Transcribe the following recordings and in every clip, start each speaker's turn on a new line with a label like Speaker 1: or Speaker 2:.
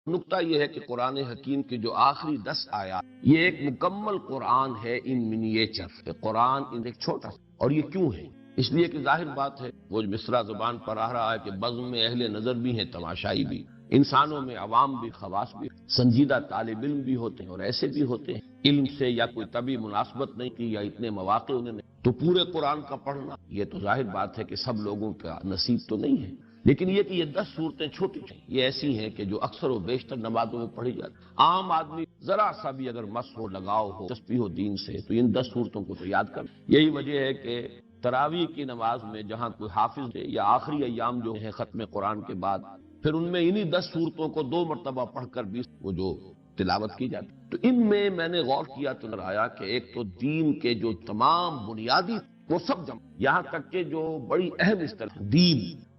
Speaker 1: نقطہ یہ ہے کہ قرآن حکیم کی جو آخری 10 آیات یہ ایک مکمل قرآن ہے ان منیچر. قرآن ان ایک چھوٹا. اور یہ کیوں ہے؟ اس لیے کہ ظاہر بات ہے وہ مصرع زبان پر آ رہا ہے کہ بزم میں اہل نظر بھی ہیں، تماشائی بھی، انسانوں میں عوام بھی، خواص بھی، سنجیدہ طالب علم بھی ہوتے ہیں اور ایسے بھی ہوتے ہیں علم سے یا کوئی طبی مناسبت نہیں کی یا اتنے مواقع انہوں نے. تو پورے قرآن کا پڑھنا یہ تو ظاہر بات ہے کہ سب لوگوں کا نصیب تو نہیں ہے. لیکن یہ کہ یہ 10 صورتیں چھوٹی یہ ایسی ہیں کہ جو اکثر و بیشتر نمازوں میں پڑھی جاتی. عام آدمی ذرا سا بھی اگر مس ہو، لگاؤ ہو، دلچسپی ہو دین سے تو ان 10 صورتوں کو تو یاد کر. یہی وجہ ہے کہ تراویح کی نماز میں جہاں کوئی حافظ ہے یا آخری ایام جو ہے ختم قرآن کے بعد پھر ان میں انہی 10 صورتوں کو 2 مرتبہ پڑھ کر بھی وہ جو تلاوت کی جاتی. تو ان میں نے غور کیا تو نظر آیا کہ ایک تو دین کے جو تمام بنیادی وہ سب جمع، یہاں تک کہ جو بڑی اہم اصطلاح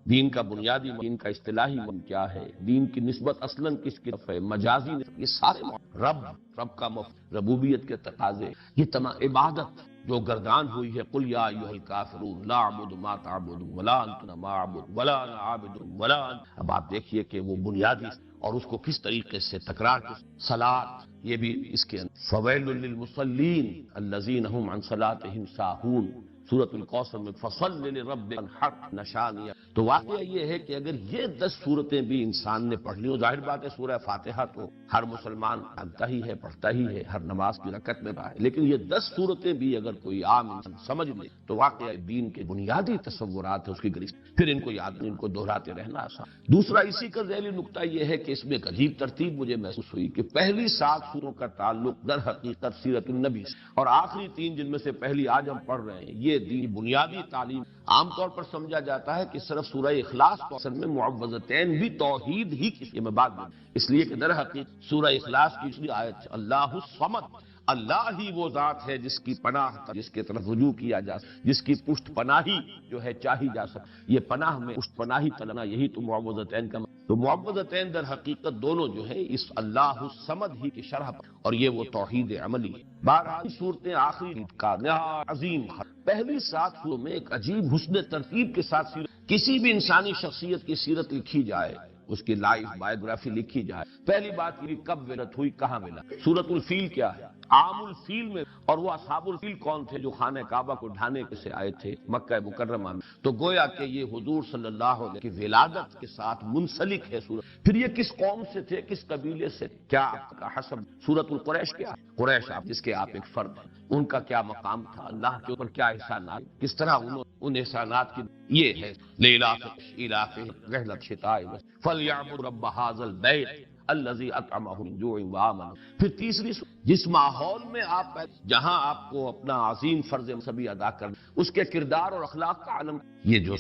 Speaker 1: دین کا بنیادی، دین کا اصطلاحی کیا ہے، دین کی نسبت اصلاً کس کی طرف ہے، مجازی نسبت، یہ سارے رب کا ربوبیت کے تقاضے، یہ تمام عبادت جو گردان ہوئی ہے، قل یا ایھا الکافرون لا اعبد ما تعبدون ولا انتم ما اعبد ولا انا عابد ولا انتم. اب آپ دیکھیے کہ وہ بنیادی اور اس کو کس طریقے سے تکرار کی. صلاۃ یہ بھی اس کے اندر فویل للمصلین الذین هم عن صلاتهم ساہون. سورۃ الکوثر میں فصل لربک وانحر نشانیہ. تو واقعہ یہ ہے کہ اگر یہ 10 صورتیں بھی انسان نے پڑھ لی ہو، ظاہر بات ہے سورہ فاتحہ تو ہر مسلمان جانتا ہی ہے، پڑھتا ہی ہے، ہر نماز کی رکعت میں ہے، لیکن یہ 10 صورتیں بھی اگر کوئی عام انسان سمجھ لے تو واقعہ دین کے بنیادی تصورات ہے اس کی گرفت، پھر ان کو یاد ان کو دہراتے رہنا آسان. دوسرا اسی کا ذیلی نقطہ یہ ہے کہ اس میں ایک عجیب ترتیب مجھے محسوس ہوئی کہ پہلی 7 سوروں کا تعلق در حقیقت سیرت النبی سے، اور آخری 3 جن میں سے پہلی آج ہم پڑھ رہے ہیں یہ دین بنیادی تعلیم. عام طور پر سمجھا جاتا ہے کہ صرف سورہ اخلاص کو اصل میں معوذتین بھی توحید ہی کی میں بات نہیں، اس لیے کہ در حقیقت سورہ اخلاص کی پچھلی آیت اللہ الصمد، اللہ ہی وہ ذات ہے جس کی پناہ، جس کے طرف رجوع کیا جا سکے، جس کی پشت پناہی جو ہے چاہی جا سکے. یہ پناہ میں پشت پناہی طلبنا یہی تو معوذتین کا. تو معوذتین در حقیقت دونوں جو ہے اس اللہ الصمد ہی کی شرح پر، اور یہ وہ توحید عملی ہے. بہرحال صورتیں آخری کا نہایت عظیم پہلی 7 سوروں میں ایک عجیب حسن ترتیب کے ساتھ سیرت، کسی بھی انسانی شخصیت کی سیرت لکھی جائے، اس کی لائف بایوگرافی لکھی جائے. پہلی بات یہ کب ولادت ہوئی، کہاں ملا. سورۃ الفیل کیا ہے، عام الفیل میں، اور وہ اصحاب الفیل کون تھے جو خانہ کعبہ کو ڈھانے سے آئے تھے مکہ مکرمہ میں. تو گویا کہ یہ حضور صلی اللہ علیہ وسلم کی ولادت کے ساتھ منسلک ہے سورت. پھر یہ کس قوم سے تھے، کس قبیلے سے، کیا آپ کا حسب. سورۃ القریش کیا ہے، قریش آپ جس کے آپ ایک فرد ہیں، ان کا کیا مقام تھا، اللہ کے اوپر کیا احسانات، کس طرح انہوں ان احسانات کی. یہ ہے لیلاف الاف رحلت شتاء فلیعبد رب ھذا البیت الذی اطعمهم من جوع وآمنهم. پھر تیسری جس ماحول میں آپ جہاں آپ کو اپنا عظیم فرض مذہبی ادا کرنا، اس کے کردار اور اخلاق کا عالم. یہ جو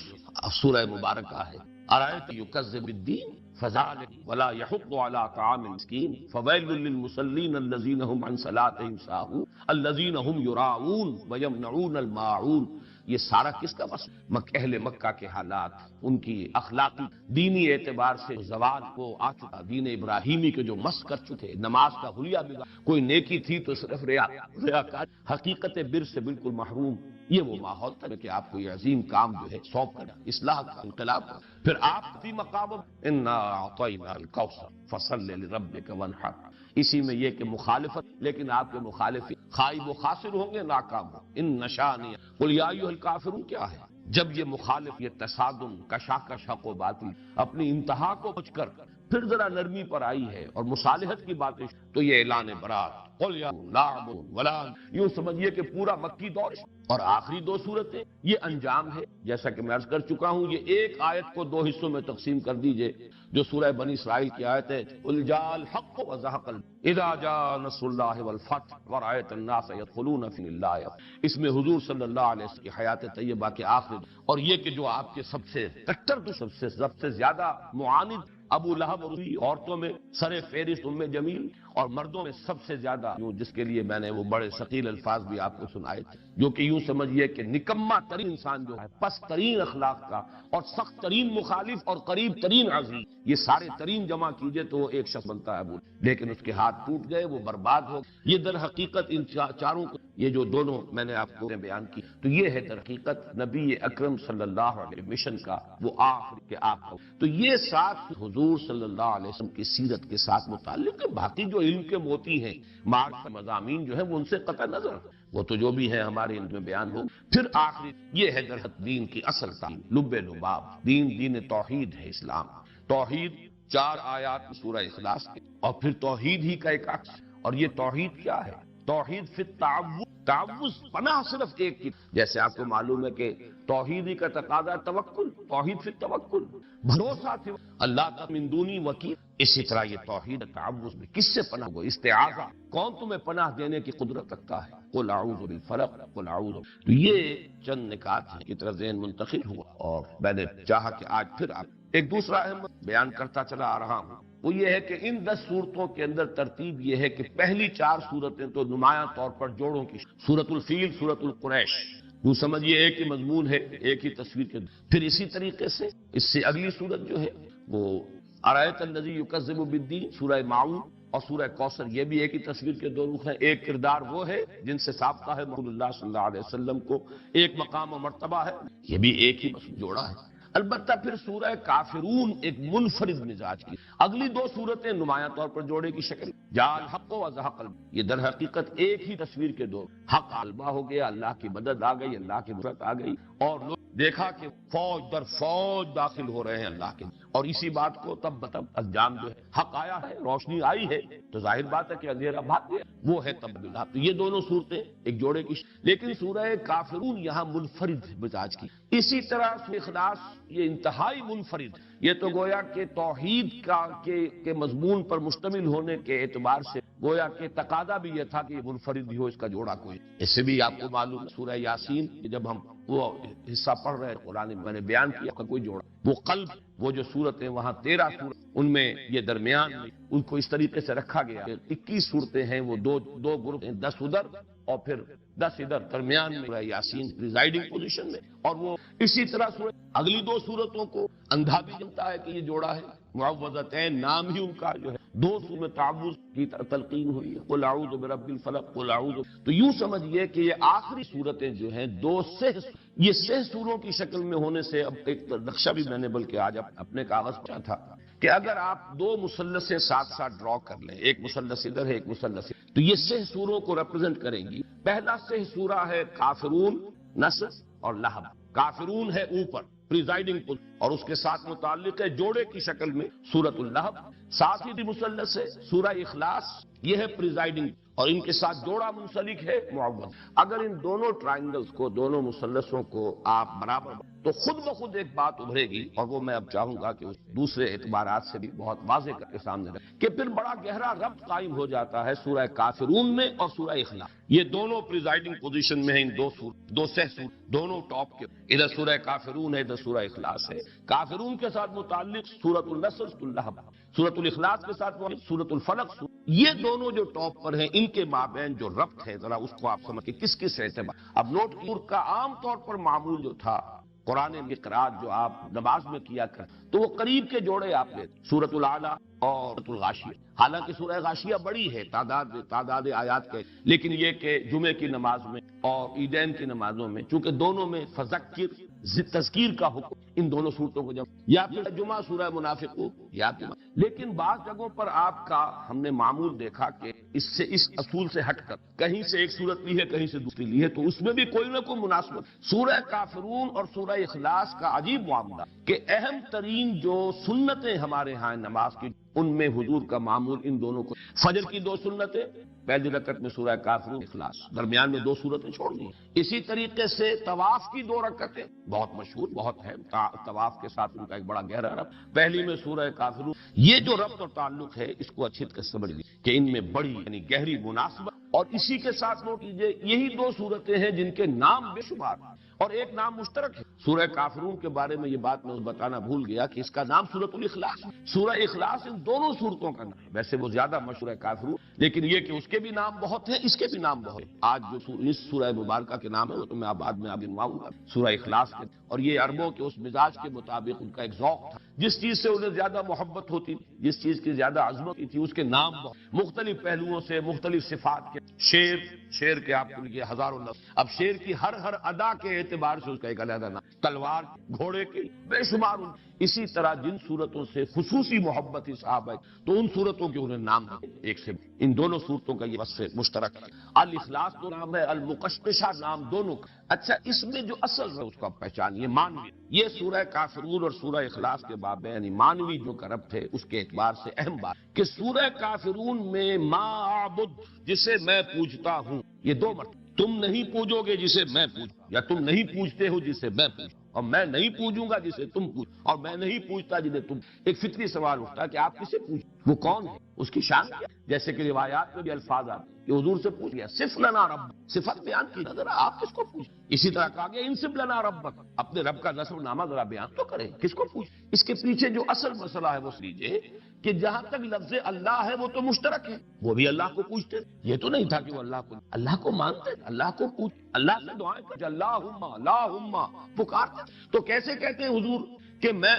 Speaker 1: سورہ مبارکہ ہے ارأیت یکذب بالدین فذلک ولا یحض علی طعام المسکین فویل للمصلین الذین هم عن صلاتهم ساہون الذین هم یراؤون ویمنعون الماعون. یہ سارا کس کا بس اہل مکہ کے حالات، ان کی اخلاقی دینی اعتبار سے زوال کو آ چکا، دین ابراہیمی کے جو مس کر چکے، نماز کا حلیہ بگا، کوئی نیکی تھی تو صرف ریاکار، حقیقت بر سے بالکل محروم. یہ وہ ماحول تھا کہ آپ کو یہ عظیم کام جو ہے سونپ کر اصلاح کا، انقلاب کا. پھر آپ فی مقام انا اعطینا الکوثر فصل لربک وانحر. اسی میں یہ کہ مخالفت، لیکن آپ کے مخالف خائب و خاسر ہوں گے، ناکام ہوں. ان نشانی قل یا ایھا الکافرون کیا ہے، جب یہ مخالف، یہ تصادم، کشاکش حق و باطل اپنی انتہا کو پہنچ کر پھر ذرا نرمی پر آئی ہے اور مصالحت کی باتیں، تو یہ اعلان برات قل یا لا اعبد ولا، یوں سمجھیے کہ پورا مکی دور. اور آخری 2 صورتیں یہ انجام ہے. جیسا کہ میں عرض کر چکا ہوں، یہ ایک آیت کو 2 حصوں میں تقسیم کر دیجئے جو سورہ بنی اسرائیل کی آیت ہے قل جاء الحق وزهق اذا جاء نصر الله والفتح ورأيت الناس يدخلون في الله. اس میں حضور صلی اللہ علیہ وسلم کی حیات طیبہ کے آخر، اور یہ کہ جو آپ کے سب سے کٹر سب سے زیادہ معاند ابو لہب، اور عورتوں میں سر فہرست ام جمیل، اور مردوں میں سب سے زیادہ جس کے لیے میں نے وہ بڑے ثقیل الفاظ بھی آپ کو سنائے تھے، جو کہ یوں سمجھیے کہ نکما ترین انسان جو ہے، پست ترین اخلاق کا اور سخت ترین مخالف اور قریب ترین عزیز، یہ سارے ترین جمع کیجئے تو وہ ایک شخص بنتا ہے ابو. لیکن اس کے ہاتھ ٹوٹ گئے، وہ برباد ہو. یہ در حقیقت ان چاروں کو، یہ جو دونوں میں نے آپ کو بیان کی، تو یہ ہے در حقیقت نبی اکرم صلی اللہ علیہ وسلم مشن کا وہ آخر کے آخر. تو یہ 7 حضور حضور صلی اللہ علیہ وسلم کی سیرت کے ساتھ متعلق ہے. باقی جو علم کے موتی ہیں، معرفت مضامین جو ہیں، وہ ان سے قطع نظر، وہ تو جو بھی ہے ہمارے علم میں بیان ہو. پھر آخری یہ ہے درحقیقت دین کی اصل تعلیم، لب لباب. دین توحید ہے، اسلام توحید. 4 آیات سورہ اخلاص کے، اور پھر توحید ہی کا ایک عکس. اور یہ توحید کیا ہے؟ توحید فی التعوذ، تعوذ پناہ صرف ایک کی. جیسے آپ کو معلوم ہے کہ توحید ہی کا تقاضا توکل، توحید فی التوکل، بھروسہ تھی اللہ تعالی من دونی وکیل. اسی طرح یہ توحید تعوذ میں کس سے پناہ ہو؟ استعاذہ. کون تمہیں پناہ دینے کی قدرت رکھتا ہے؟ قل اعوذ بالفلق، قل اعوذ. تو یہ چند نکات ہیں کی طرف ذہن منتقل ہوا، اور میں نے چاہا کہ آج پھر آپ ایک دوسرا اہم بیان کرتا چلا آ رہا ہوں. وہ یہ ہے کہ ان 10 صورتوں کے اندر ترتیب یہ ہے کہ پہلی 4 صورتیں تو نمایاں طور پر جوڑوں کی، سورۃ الفیل، سورۃ القریش، وہ سمجھیے ایک ہی مضمون ہے، ایک ہی تصویر کے. پھر اسی طریقے سے اس سے اگلی صورت جو ہے وہ ارایت الذی یکذب بالدین، سورہ معون، اور سورہ کوثر. یہ بھی ایک ہی تصویر کے 2 رخ ہیں. ایک کردار وہ ہے جن سے ثابتہ ہے رسول اللہ صلی اللہ علیہ وسلم کو ایک مقام و مرتبہ ہے، یہ بھی ایک ہی جوڑا ہے. البتہ پھر سورہ کافرون ایک منفرد مزاج کی. اگلی 2 صورتیں نمایاں طور پر جوڑے کی شکل، جاء الحق و زهق الباطل. یہ در حقیقت ایک ہی تصویر کے 2، حق غالبہ ہو گیا، اللہ کی مدد آ گئی، اللہ کی نصرت آ گئی، اور لوگ دیکھا کہ فوج در فوج داخل ہو رہے ہیں اللہ کے. اور اسی بات کو تب بتب انجام جو ہے، حق آیا ہے، روشنی آئی ہے، تو ظاہر بات ہے کہ اندھیرا بھاگ گیا، وہ ہے تبدیلات. تو یہ دونوں صورتیں ایک جوڑے کی لیکن سورہ کافرون یہاں منفرد مزاج کی. اسی طرح سورہ اخلاص یہ انتہائی منفرد. یہ تو گویا کہ توحید کے مضمون پر مشتمل ہونے کے اعتبار سے گویا کہ تقاضا بھی یہ تھا کہ یہ منفرد بھی ہو، اس کا جوڑا کوئی. اس سے بھی آپ کو معلوم ہے سورہ یاسین جب ہم وہ حصہ پڑھ رہے ہیں قرآن میں نے بیان کیا کا کوئی جوڑا. وہ قلب، وہ جو صورتیں وہاں 13 صورت، ان میں یہ درمیان میں ان کو اس طریقے سے رکھا گیا کہ 21 صورتیں ہیں، وہ دو گروپ ہیں، 10 ادھر اور پھر 10 ادھر، درمیان میں سورہ یاسین پریزائڈنگ پوزیشن میں. اور وہ اسی طرح اگلی 2 صورتوں کو اندھا بھی جانتا ہے کہ یہ جوڑا ہے. معوذتین نام ہی ان کا جو ہے 2 سوروں میں تعوذ کی تلقین ہوئی ہے، قل اعوذ برب الفلق، قل اعوذ. تو یوں سمجھیے کہ یہ آخری صورتیں جو ہیں 2 یہ 6 سوروں کی شکل میں ہونے سے اب ایک نقشہ بھی میں نے بلکہ آج اپنے کاغذ پہ تھا کہ اگر آپ 2 مثلثیں ساتھ ساتھ ڈرا کر لیں، ایک مثلث ادھر ہے ایک مثلث ادھر، تو یہ 6 سوروں کو ریپرزینٹ کریں گی. پہلا 6 سورہ ہے کافرون، نصر اور لہب. کافرون ہے اوپر پریزائڈنگ پل، اور اس کے ساتھ متعلق ہے جوڑے کی شکل میں سورۃ اللہب. ساتھ ہی مثلث ہے سورہ اخلاص، یہ ہے پریزائڈنگ، اور ان کے ساتھ جوڑا منسلک ہے معوذ. اگر ان دونوں ٹرائنگلز کو، دونوں مثلثوں کو آپ برابر تو خود بخود ایک بات ابھرے گی، اور وہ میں اب چاہوں گا کہ دوسرے اعتبارات سے بھی بہت واضح کر کے سامنے رکھیں کہ پھر بڑا گہرا ربط قائم ہو جاتا ہے سورہ کافرون میں اور سورہ اخلاص. یہ دونوں پریزائڈنگ پوزیشن میں ہیں، ان 2 سہ دونوں ٹاپ کے، ادھر سورہ کافرون ہے، ادھر سورہ اخلاص ہے. کافرون کے ساتھ متعلق سورۃ النصر، سورۃ اللہب، سورۃ الاخلاص کے ساتھ سورۃ الفلق. یہ دونوں جو ٹاپ پر ہیں، ان کے مابین جو ربط ہے ذرا اس کو آپ سمجھ کہ کس اعتبار. اب نوٹ کا عام طور پر معمول جو تھا قرآن کی قرات جو آپ نماز میں کیا کر، تو وہ قریب کے جوڑے آپ لے، سورۃ الاعلیٰ اور سورۃ الغاشیہ. حالانکہ سورہ غاشیہ بڑی ہے تعداد آیات کے، لیکن یہ کہ جمعے کی نماز میں اور عیدین کی نمازوں میں چونکہ دونوں میں فذکر تذکیر کا حکم، ان دونوں صورتوں کو جب یا پھر جمعہ سورہ منافقون یا پھر، لیکن بعض جگہوں پر آپ کا ہم نے معمول دیکھا کہ اس اصول سے ہٹ کر کہیں سے ایک صورت لی ہے کہیں سے دوسری لی ہے، تو اس میں بھی کوئی نہ کوئی مناسبت. سورہ کافرون اور سورہ اخلاص کا عجیب معاملہ کہ اہم ترین جو سنتیں ہمارے ہاں نماز کی، ان میں حضور کا معمول ان دونوں کو، فجر کی 2 سنتیں، پہلی رکعت میں سورہ کافرون اخلاص، درمیان میں 2 صورتیں چھوڑ دی. اسی طریقے سے طواف کی 2 رکعتیں بہت مشہور، بہت ہے، طواف کے ساتھ ان کا ایک بڑا گہرا ربط. پہلی میں سورہ کافرون. یہ جو ربط اور تعلق ہے اس کو اچھی طرح سمجھ لیجیے کہ ان میں بڑی یعنی گہری مناسبت. اور اسی کے ساتھ نوٹ کیجیے یہی 2 صورتیں ہیں جن کے نام بے شمار اور ایک نام مشترک ہے. سورہ کافرون کے بارے میں یہ بات میں بتانا بھول گیا کہ اس کا نام سورۃ الاخلاص. سورہ اخلاص ان دونوں صورتوں کا نام ہے. ویسے وہ زیادہ مشہور ہے کافرون، لیکن یہ کہ اس کے بھی نام بہت ہیں، اس کے بھی نام بہت ہیں. آج جو اس سورہ مبارکہ کے نام ہے وہ تو میں بعد میں گنواؤں گا، سورہ اخلاص کے. اور یہ عربوں کے اس مزاج کے مطابق ان کا ایک ذوق تھا، جس چیز سے انہیں زیادہ محبت ہوتی، جس چیز کی زیادہ عظمت تھی، اس کے نام بہت مختلف پہلوؤں سے، مختلف صفات کے. شیر کے آپ کو یہ ہزاروں لفظ. اب شیر کی ہر ادا کے اعتبار سے اس کا ایک علیحدہ نام. تلوار، گھوڑے کے بے شمار اسی طرح جن صورتوں سے خصوصی محبت ہی صحابہ تو ان صورتوں کے انہیں نام ایک سے ان دونوں صورتوں کا یہ وصف مشترک ہے۔ الاخلاص تو نام ہے، المقشقشہ نام دونوں کا۔ اچھا، اس میں جو اصل ہے اس کا پہچان یہ مانوی، یہ سورہ کافرون اور سورہ اخلاص کے باب یعنی مانوی جو کرب تھے اس کے اعتبار سے اہم بات کہ سورہ کافرون میں ما اعبد جسے میں پوجتا ہوں، یہ دو مرتبہ تم نہیں پوجو گے جسے میں پوجوں، یا تم نہیں پوجتے ہو جسے میں پوجوں، اور میں نہیں پوجوں گا جسے تم پوجو، اور میں نہیں پوجتا جنہیں تم۔ ایک فطری سوال اٹھتا ہے کہ آپ کسے پوجتے، وہ کون ہے، اس کی شان کیا، جیسے کہ روایات میں بھی الفاظ آتے ہیں کہ حضور سے پوچھ لیا صف لنا رب، صفت بیان کی ذرا آپ کس کو پوچھ۔ اسی طرح کہا گیا انصب لنا ربک، اپنے رب کا نسب نامہ ذرا بیان تو کریں، کس کو پوچھ۔ اس کے پیچھے جو اصل مسئلہ ہے وہ سمجھیے کہ جہاں تک لفظ اللہ ہے وہ تو مشترک ہے، وہ بھی اللہ کو پوچھتے، یہ تو نہیں تھا کہ وہ اللہ کو مانتے، اللہ کو پوچھ، اللہ سے دعائیں کرتے، اللہم اللہم پکارتے۔ تو کیسے کہتے ہیں حضور کہ میں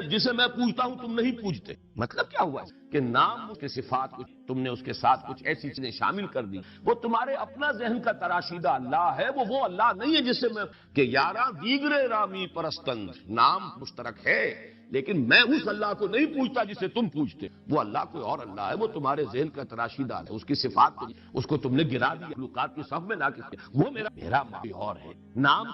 Speaker 1: جسے میں پوچھتا ہوں تم نہیں پوچھتے؟ مطلب کیا ہوا ہے کہ نام کے صفات کچھ تم نے اس کے ساتھ کچھ ایسی چیزیں شامل کر دی، وہ تمہارے اپنا ذہن کا تراشیدہ اللہ ہے، وہ اللہ نہیں ہے جسے میں کہ یارہ دیگرے رامی پرستند، نام مشترک ہے لیکن میں اس اللہ کو نہیں پوچھتا جسے تم پوچھتے، وہ اللہ کوئی اور اللہ ہے، وہ تمہارے ذہن کا تراشیدہ ہے، اس کی صفات اس کو تم نے گرا دیا، مخلوقات کی صف میں لا کے، وہ میرا کوئی اور ہے۔ نام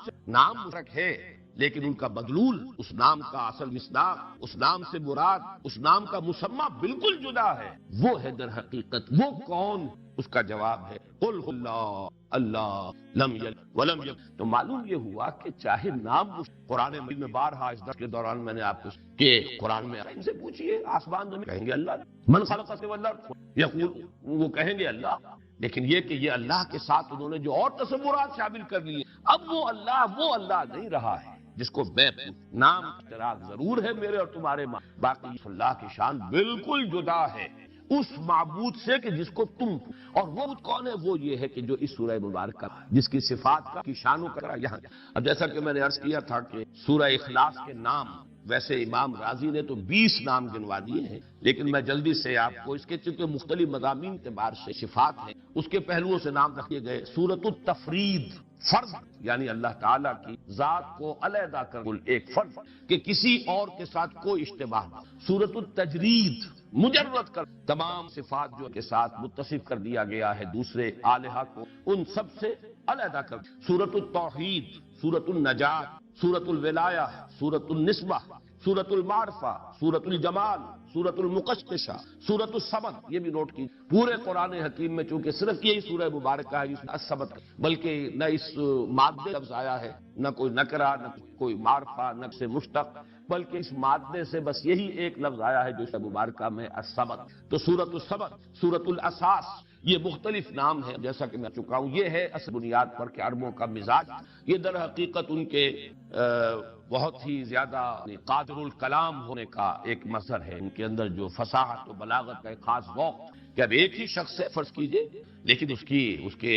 Speaker 1: مشترک ہے لیکن ان کا مدلول، اس نام کا اصل مصداق، اس نام سے مراد، اس نام کا مسمى بالکل جدا ہے، وہ ہے در حقیقت وہ کون؟ اس کا جواب ہے قل اللہ اللہ لم یلد ولم یولد۔ تو معلوم یہ ہوا کہ چاہے نام قرآن مجید میں بارہا اس درس کے دوران میں نے آپ کو کہ قرآن میں ان سے پوچھئے آسمان زمین، کہیں گے اللہ، من خلق السماوات یقول، وہ کہیں گے اللہ، لیکن یہ کہ یہ اللہ کے ساتھ انہوں نے جو اور تصورات شامل کر لیے، اب وہ اللہ نہیں رہا ہے جس کو میں نام اشتراک ضرور ہے میرے اور تمہارے، باقی اللہ کی شان بالکل جدا ہے اس معبود سے کہ جس کو تم، اور وہ کون ہے؟ وہ یہ ہے کہ جو اس سورہ مبارکہ جس کی صفات کی شانوں کا یہاں۔ اب جیسا کہ میں نے عرض کیا تھا کہ سورہ اخلاص کے نام ویسے امام رازی نے تو 20 نام گنوا دیے ہیں، لیکن میں جلدی سے آپ کو اس کے چونکہ مختلف مضامین کے اعتبار سے صفات ہیں اس کے پہلوؤں سے نام رکھے گئے۔ سورۃ التفرید، فرض یعنی اللہ تعالیٰ کی ذات کو علیحدہ کر ایک فرض کہ کسی اور کے ساتھ کوئی اشتباہ نہ۔ سورۃ التجرید، مجرد کر تمام صفات جو کے ساتھ متصف کر دیا گیا ہے دوسرے الہہ کو، ان سب سے علیحدہ کر۔ سورۃ التوحید، سورۃ النجات، سورۃ الولایہ، سورۃ النسبہ، سورۃ المعرفہ، سورۃ الجمال، سورۃ المقشقشہ، سورۃ الصمد، یہ بھی نوٹ کی۔ پورے قرآن حکیم میں چونکہ صرف یہی سورہ مبارکہ ہے جس میں الصمد، بلکہ نہ اس مادے لفظ آیا ہے، نہ کوئی نکرہ، نہ کوئی معرفہ، نہ سے مشتق، بلکہ اس مادے سے بس یہی ایک لفظ آیا ہے جو اس مبارکہ میں الصمد۔ تو سورۃ الصمد، سورۃ الاساس، یہ مختلف نام ہیں جیسا کہ میں چکا ہوں۔ یہ ہے اصل بنیاد پر کہ عربوں کا مزاج، یہ در حقیقت ان کے بہت ہی زیادہ قادر الکلام ہونے کا ایک مظہر ہے، ان کے اندر جو فصاحت و بلاغت کا ایک خاص ذوق کہ اب ایک ہی شخص ہے فرض کیجئے، لیکن اس کے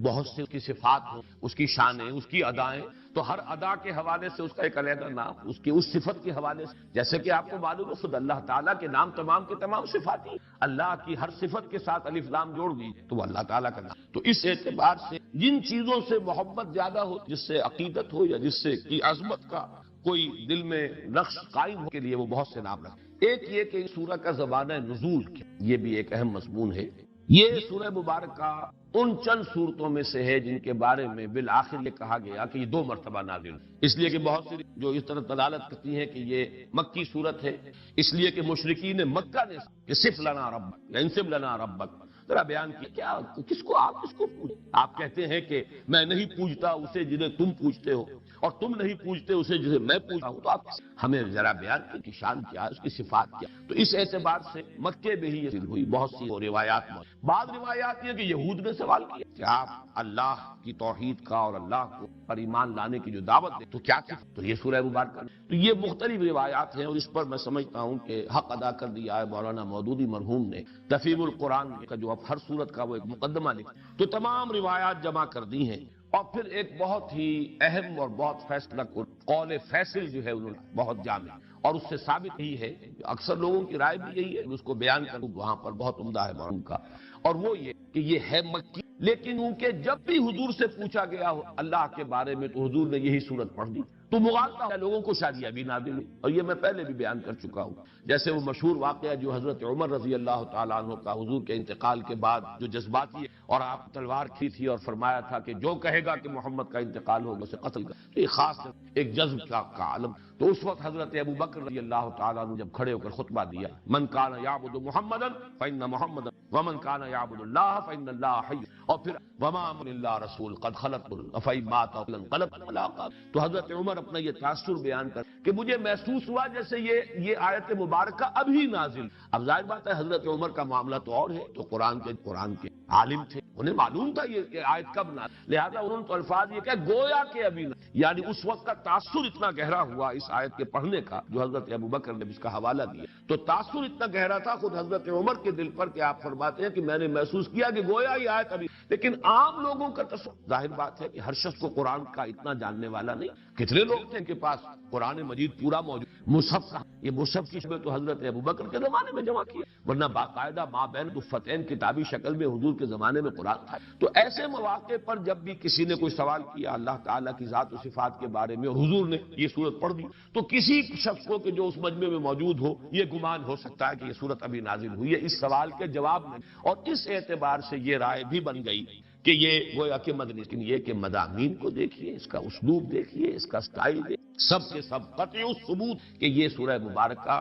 Speaker 1: بہت سے اس کی صفات ہوں، اس کی شانیں، اس کی ادائیں، تو ہر ادا کے حوالے سے اس کا ایک علیحدہ نام، اس کی اس صفت کے حوالے سے، جیسے کہ آپ کو معلوم ہے خود اللہ تعالیٰ کے نام تمام کے تمام صفاتی، اللہ کی ہر صفت کے ساتھ الف لام جوڑ دی تو وہ اللہ تعالیٰ کا نام۔ تو اس اعتبار سے جن چیزوں سے محبت زیادہ ہو، جس سے عقیدت ہو یا جس سے کی عظمت کا کوئی دل میں نقش قائم ہو کے لیے وہ بہت سے نام رکھتے۔ ایک یہ کہ سورہ کا زمانہ نزول کیا، یہ بھی ایک اہم مضمون ہے۔ یہ سورہ مبارکہ ان چند صورتوں میں سے ہے جن کے بارے میں بالآخر یہ کہا گیا کہ یہ 2 مرتبہ نازل، اس لیے کہ بہت سی جو اس طرح دلالت کرتی ہیں کہ یہ مکی صورت ہے، اس لیے کہ مشرکین مکہ نے کہ صف لنا ربک یا انصب لنا ربک ذرا بیان کیا، کیا کس کو پوچھتے؟ آپ کہتے ہیں کہ میں نہیں پوجتا اسے جنہیں تم پوجتے ہو، اور تم نہیں پوجتے اسے جسے میں پوجتا ہوں، تو آپ ہمیں ذرا بیان کی شان کیا، اس کی صفات کیا۔ تو اس اعتبار سے مکے میں ہی یہ ہوئی، بہت سی روایات میں بعض روایات یہ کہ یہود نے سوال کیا کہ آپ اللہ کی توحید کا اور اللہ کو پر ایمان لانے کی جو دعوت دیں تو کیا تھی؟ تو یہ سورہ مبارکہ، تو یہ مختلف روایات ہیں، اور اس پر میں سمجھتا ہوں کہ حق ادا کر دیا ہے مولانا مودودی مرحوم نے تفہیم القرآن کا، جو اب ہر صورت کا وہ ایک مقدمہ لکھا، تو تمام روایات جمع کر دی ہیں، اور پھر ایک بہت ہی اہم اور بہت فیصلہ قول فیصل جو ہے انہوں نے بہت جامع، اور اس سے ثابت ہی ہے، اکثر لوگوں کی رائے بھی یہی ہے، اس کو بیان کروں وہاں پر بہت عمدہ ہے مرحوم کا، اور وہ یہ کہ یہ ہے مکی، لیکن ان کے جب بھی حضور سے پوچھا گیا ہو اللہ کے بارے میں تو حضور نے یہی صورت پڑھ دی۔ تو مغالطہ ہے، لوگوں کو شادیاں بھی نازل ہوئی، اور یہ میں پہلے بھی بیان کر چکا ہوں۔ جیسے وہ مشہور واقعہ جو حضرت عمر رضی اللہ تعالیٰ عنہ کا حضور کے انتقال کے بعد جو جذباتی ہے، اور آپ تلوار کھی تھی اور فرمایا تھا کہ جو کہے گا کہ محمد کا انتقال ہوگا اسے قتل کر، تو یہ خاص ایک جذب کا عالم۔ تو اس وقت حضرت ابو بکر رضی اللہ تعالیٰ عنہ جب کھڑے ہو کر خطبہ دیا، من کان یعبد محمدا فإن محمدا ومن کان یعبد اللہ فإن اللہ حی، اور پھر وما امر اللہ رسول قد خلت فإن مات انقلب على عقابہ۔ تو حضرت عمر اپنا یہ تاثر بیان کر کہ مجھے محسوس ہوا جیسے یہ آیت مبارکہ ابھی نازل۔ اب ظاہر بات ہے حضرت عمر کا معاملہ تو اور ہے، تو قرآن کے عالم تھے، انہیں معلوم تھا یہ آیت کب نازل، لہذا انہوں نے تو الفاظ یہ کہ گویا کہ ابھی نازل، یعنی اس وقت کا تاثر اتنا گہرا ہوا اس آیت کے پڑھنے کا جو حضرت ابو بکر نے اس کا حوالہ دیا، تو تاثر اتنا گہرا تھا خود حضرت عمر کے دل پر کہ آپ فرماتے ہیں کہ میں نے محسوس کیا کہ گویا یہ آیت ابھی، لیکن عام لوگوں کا تصور، ظاہر بات ہے کہ ہر شخص کو قرآن کا اتنا جاننے والا نہیں، کتنے لوگ تھے ان کے پاس قرآن مجید پورا موجود، مصحف کا، یہ مصحف کی شبہ تو حضرت ابو بکر کے زمانے میں جمع کیا، ورنہ باقاعدہ ما بین دفتین کتابی شکل میں حضور کے زمانے میں قرآن تھا۔ تو ایسے مواقع پر جب بھی کسی نے کوئی سوال کیا اللہ تعالیٰ کی ذات و صفات کے بارے میں اور حضور نے یہ صورت پڑھ دی، تو کسی شخص کو کہ جو اس مجمع میں موجود ہو یہ گمان ہو سکتا ہے کہ یہ صورت ابھی نازل ہوئی ہے اس سوال کے جواب میں، اور اس اعتبار سے یہ رائے بھی بن گئی کہ یہ گویا کہ مدنی، لیکن یہ کہ مضامین کو دیکھیے، اس کا اسلوب دیکھیے، اس کا سٹائل دیکھیے، سب کے سب قطعی ثبوت کہ یہ سورہ مبارکہ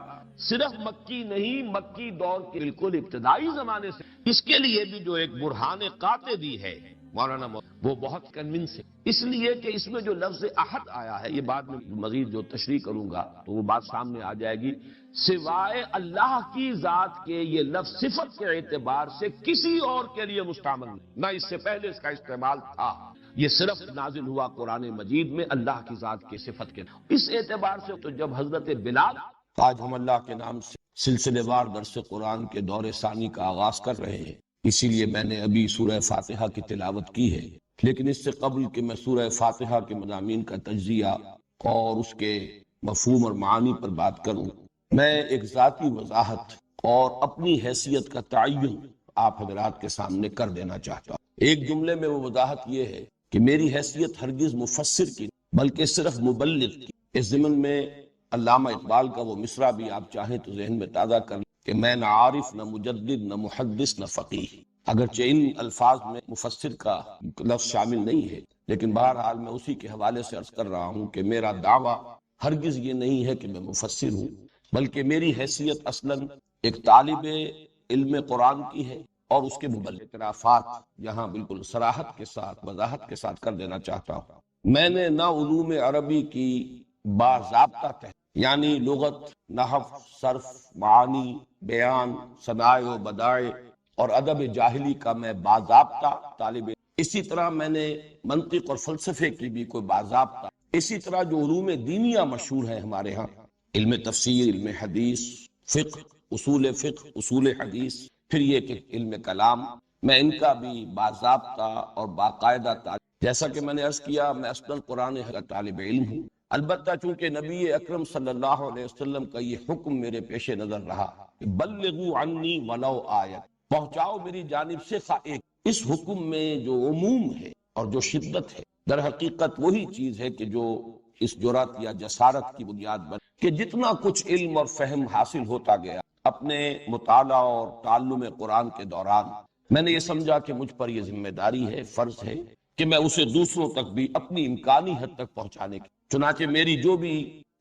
Speaker 1: صرف مکی نہیں، مکی دور کے بالکل ابتدائی زمانے سے اس کے لیے بھی جو ایک برہان قاطع دی ہے مولانا وہ بہت کنونس ہے، اس لیے کہ اس میں جو لفظ احد آیا ہے، یہ بعد میں مزید جو تشریح کروں گا تو وہ بات سامنے آ جائے گی، سوائے اللہ کی ذات کے یہ لفظ صفت کے اعتبار سے کسی اور کے لیے مستعمل نہیں، نہ اس سے پہلے اس کا استعمال تھا، یہ صرف نازل ہوا قرآن مجید میں اللہ کی ذات کے صفت کے، اس اعتبار سے تو جب حضرت بلال، آج ہم اللہ کے نام سے سلسلے وار درس قرآن کے دور ثانی کا آغاز کر رہے ہیں، اسی لیے میں نے ابھی سورہ فاتحہ کی تلاوت کی ہے، لیکن اس سے قبل کہ میں سورہ فاتحہ کے مضامین کا تجزیہ اور اس کے مفہوم اور معانی پر بات کروں، میں ایک ذاتی وضاحت اور اپنی حیثیت کا تعین آپ حضرات کے سامنے کر دینا چاہتا ہوں۔ ایک جملے میں وہ وضاحت یہ ہے کہ میری حیثیت ہرگز مفسر کی بلکہ صرف مبلغ کی۔ اس ضمن میں علامہ اقبال کا وہ مصرع بھی آپ چاہیں تو ذہن میں تازہ کر لیں کہ میں نہ عارف نہ مجدد نہ محدث نہ فقیہ، اگرچہ ان الفاظ میں مفسر کا لفظ شامل نہیں ہے، لیکن بہرحال میں اسی کے حوالے سے عرض کر رہا ہوں کہ میرا دعویٰ ہرگز یہ نہیں ہے کہ میں مفسر ہوں، بلکہ میری حیثیت اصلاً ایک طالب علم قرآن کی ہے، اور اس کے مبلغ اعترافات یہاں بالکل صراحت کے ساتھ وضاحت کے ساتھ کر دینا چاہتا ہوں۔ میں نے نہ علوم عربی کی باضابطہ تحت، یعنی لغت، نحو، صرف، معانی، بیان، صنائع و بدائع اور ادب جاہلی کا میں باضابطہ طالب علم، اسی طرح میں نے منطق اور فلسفے کی بھی کوئی باضابطہ، اسی طرح جو علوم دینیہ مشہور ہیں ہمارے ہاں، علم تفسیر، علم حدیث، فقہ، اصول حدیث، پھر یہ کہ علم کلام، میں ان کا بھی باضابطہ اور باقاعدہ طالب، جیسا کہ میں نے عرض کیا میں اصلاً قرآن کا طالب علم ہوں، البتہ چونکہ نبی اکرم صلی اللہ علیہ وسلم کا یہ حکم میرے پیش نظر رہا کہ بلغوا عنی ولو آیت، پہنچاؤ میری جانب سے خواہ ایک، اس حکم میں جو عموم ہے اور جو شدت ہے در حقیقت وہی چیز ہے کہ جو اس جرات یا جسارت کی بنیاد بن کہ جتنا کچھ علم اور فہم حاصل ہوتا گیا اپنے مطالعہ اور تعلم قرآن کے دوران، میں نے یہ سمجھا کہ مجھ پر یہ ذمہ داری ہے، فرض ہے کہ میں اسے دوسروں تک بھی اپنی امکانی حد تک پہنچانے کی، چنانچہ میری جو بھی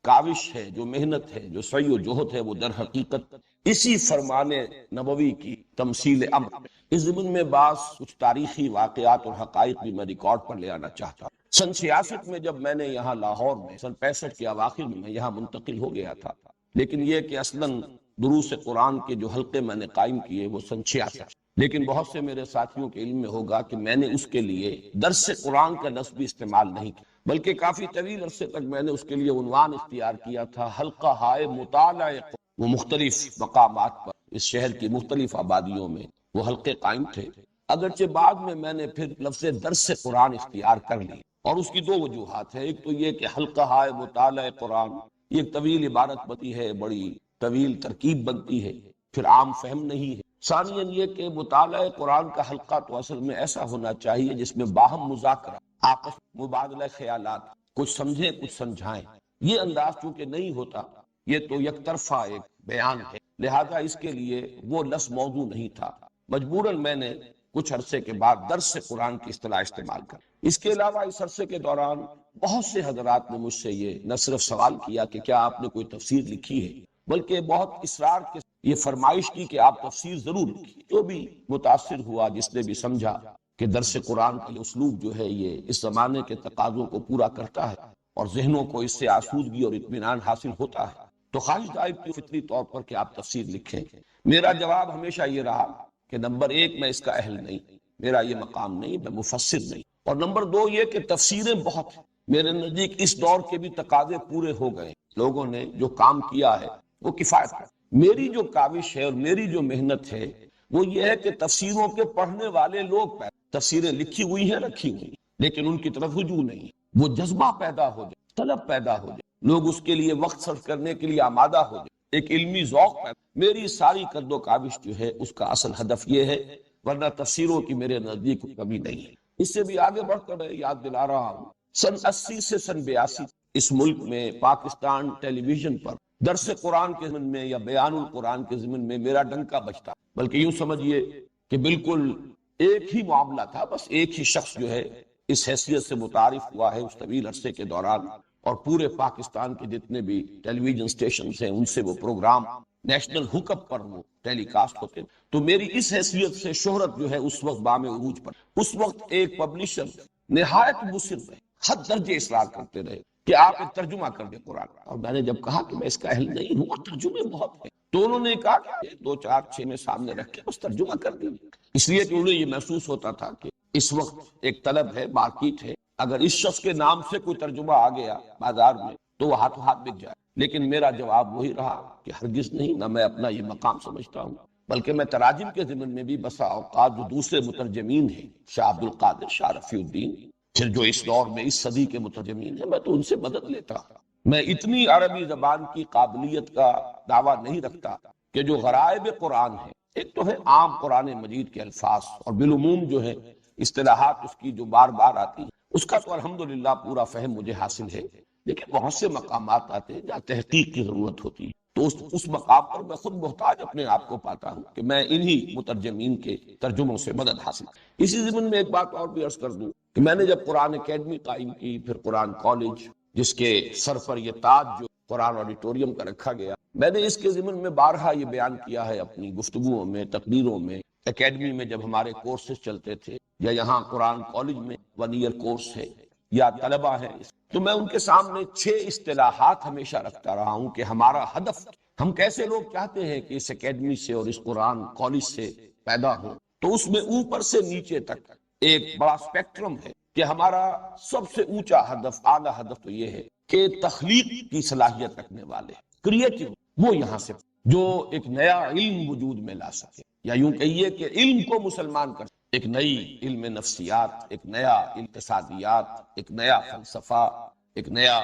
Speaker 1: کاوش ہے، جو محنت ہے، جو سعی و جہد ہے، وہ در حقیقت اسی فرمان نبوی کی تمثیل امر۔ اس ضمن میں بعض کچھ تاریخی واقعات اور حقائق بھی میں ریکارڈ پر لے آنا چاہتا ہوں۔ سن 66 میں جب میں نے یہاں لاہور میں، سن 65 کے اواخر میں یہاں منتقل ہو گیا تھا، لیکن یہ کہ اصلاً دروس قرآن کے جو حلقے میں نے قائم کیے وہ سن 66، لیکن بہت سے میرے ساتھیوں کے علم میں ہوگا کہ میں نے اس کے لیے درس قرآن کا لفظ بھی استعمال نہیں کیا، بلکہ کافی طویل عرصے تک میں نے اس کے لیے عنوان اختیار کیا تھا حلقہ ہائے مطالعہ قرآن۔ وہ مختلف مقامات پر اس شہر کی مختلف آبادیوں میں وہ حلقے قائم تھے، اگرچہ بعد میں میں نے پھر لفظ درس قرآن اختیار کر لی، اور اس کی دو وجوہات ہیں۔ ایک تو یہ کہ حلقہ ہائے مطالعہ قرآن یہ ایک طویل عبارت بنتی ہے، بڑی طویل ترکیب بنتی ہے، پھر عام فہم نہیں ہے۔ ثانیاً یہ کہ مطالعہ قرآن کا حلقہ تو اصل میں ایسا ہونا چاہیے جس میں باہم مذاکرہ، آپس مبادلہ خیالات، کچھ سمجھیں کچھ سمجھائیں، یہ انداز چونکہ نہیں ہوتا، یہ تو یک طرفہ ایک بیان ہے، لہذا اس کے لیے وہ لفظ موضوع نہیں تھا، مجبوراً میں نے کچھ عرصے کے بعد درس قرآن کی اصطلاح استعمال کر۔ اس کے علاوہ اس عرصے کے دوران بہت سے حضرات نے مجھ سے یہ نہ صرف سوال کیا کہ کیا آپ نے کوئی تفسیر لکھی ہے، بلکہ بہت اصرار کے یہ فرمائش کی کہ آپ تفسیر ضرور لکھیے۔ جو بھی متاثر ہوا، جس نے بھی سمجھا کہ درس قرآن کا اسلوب جو ہے یہ اس زمانے کے تقاضوں کو پورا کرتا ہے اور ذہنوں کو اس سے آسودگی اور اطمینان حاصل ہوتا ہے، تو خواہش ظاہر کی فطری طور پر کہ آپ تفسیر لکھیں۔ میرا جواب ہمیشہ یہ رہا کہ نمبر ایک، میں اس کا اہل نہیں، میرا یہ مقام نہیں، میں مفسر نہیں، اور نمبر دو یہ کہ تفسیریں بہت ہیں، میرے نزدیک اس دور کے بھی تقاضے پورے ہو گئے، لوگوں نے جو کام کیا ہے وہ کفایت ہے۔ میری جو کاوش ہے اور میری جو محنت ہے وہ یہ ہے کہ تفسیروں کے پڑھنے والے لوگ تفسیریں لکھی ہوئی ہیں، رکھی ہوئی ہیں، لیکن ان کی طرف رجوع نہیں، وہ جذبہ پیدا ہو جائے، طلب پیدا ہو جائے، لوگ اس کے لیے وقت صرف کرنے کے لیے آمادہ ہو جائے، ایک علمی ذوق پیدا۔ میری ساری قد و کاوش جو ہے اس کا اصل ہدف یہ ہے، ورنہ تفسیروں کی میرے نزدیک کبھی نہیں ہے۔ اس سے بھی آگے بڑھ کر میں یاد دلا رہا ہوں، سن 80 سے سن 82 اس ملک میں پاکستان ٹیلی ویژن پر درس قرآن کے ضمن میں یا بیان القرآن کے ضمن میں میرا ڈنکا بجتا، بلکہ یوں سمجھیے کہ بالکل ایک ہی معاملہ تھا، بس ایک ہی شخص جو ہے اس حیثیت سے متعارف ہوا ہے اس طویل عرصے کے دوران، اور پورے پاکستان کے جتنے بھی ٹیلی ویژن اسٹیشنز ہیں ان سے وہ پروگرام نیشنل ہوک اپ پر وہ ٹیلی کاسٹ ہوتے، تو میری اس حیثیت سے شہرت جو ہے اس وقت بام عروج پر۔ اس وقت ایک پبلشر نہایت مصر رہے، حد درجے اصرار کرتے رہے کہ آپ ایک ترجمہ کر دیں قرآن کا، اور میں نے جب کہا کہ میں اس کا اہل نہیں ہوں اور ترجمے بہت ہیں، تو انہوں نے کہا کہ 2 4 6 میں سامنے رکھ کے بس ترجمہ کر دیں، اس لیے کہ انہیں یہ محسوس ہوتا تھا کہ اس وقت ایک طلب ہے، مارکیٹ ہے، اگر اس شخص کے نام سے کوئی ترجمہ آ گیا بازار میں تو وہ ہاتھوں ہاتھ بک جائے۔ لیکن میرا جواب وہی رہا کہ ہرگز نہیں، نہ میں اپنا یہ مقام سمجھتا ہوں، بلکہ میں تراجم کے ضمن میں بھی بسا اوقات جو دوسرے مترجمین ہیں، شاہ عبد القادر، شاہ رفیع الدین، پھر جو اس دور میں اس صدی کے مترجمین ہیں، میں تو ان سے مدد لیتا ہوں۔ میں اتنی عربی زبان کی قابلیت کا دعویٰ نہیں رکھتا کہ جو غرائب قرآن ہے، ایک تو ہے عام قرآن مجید کے الفاظ اور بالعموم جو ہے اصطلاحات اس کی جو بار بار آتی ہیں، اس کا تو الحمدللہ پورا فہم مجھے حاصل ہے، لیکن بہت سے مقامات آتے ہیں جہاں تحقیق کی ضرورت ہوتی ہے، تو اس مقام پر میں خود محتاج اپنے آپ کو پاتا ہوں کہ میں انہی مترجمین کے ترجموں سے مدد حاصل۔ اسی ضمن میں ایک بات اور بھی عرض کر دوں کہ میں نے جب قرآن اکیڈمی قائم کی، پھر قرآن کالج جس کے سر پر یہ تاج جو قرآن آڈیٹوریم کا رکھا گیا، میں نے اس کے ضمن میں بارہا یہ بیان کیا ہے اپنی گفتگوؤں میں، تقریروں میں، اکیڈمی میں جب ہمارے کورسز چلتے تھے، یا یہاں قرآن کالج میں 1 ایئر کورس ہے یا طلبہ ہیں، تو میں ان کے سامنے 6 اصطلاحات ہمیشہ رکھتا رہا ہوں کہ ہمارا ہدف، ہم کیسے لوگ چاہتے ہیں کہ اس اکیڈمی سے اور اس قرآن کالج سے پیدا ہوں، تو اس میں اوپر سے نیچے تک ایک بڑا اسپیکٹرم ہے کہ ہمارا سب سے اونچا ہدف، اعلیٰ ہدف تو یہ ہے کہ تخلیق کی صلاحیت رکھنے والے، کریٹو، وہ یہاں سے جو ایک نیا علم وجود میں لا سکے، یا یوں کہیے کہ علم کو مسلمان کر، ایک نئی علم نفسیات، ایک نیا اقتصادیات، ایک نیا فلسفہ، ایک نیا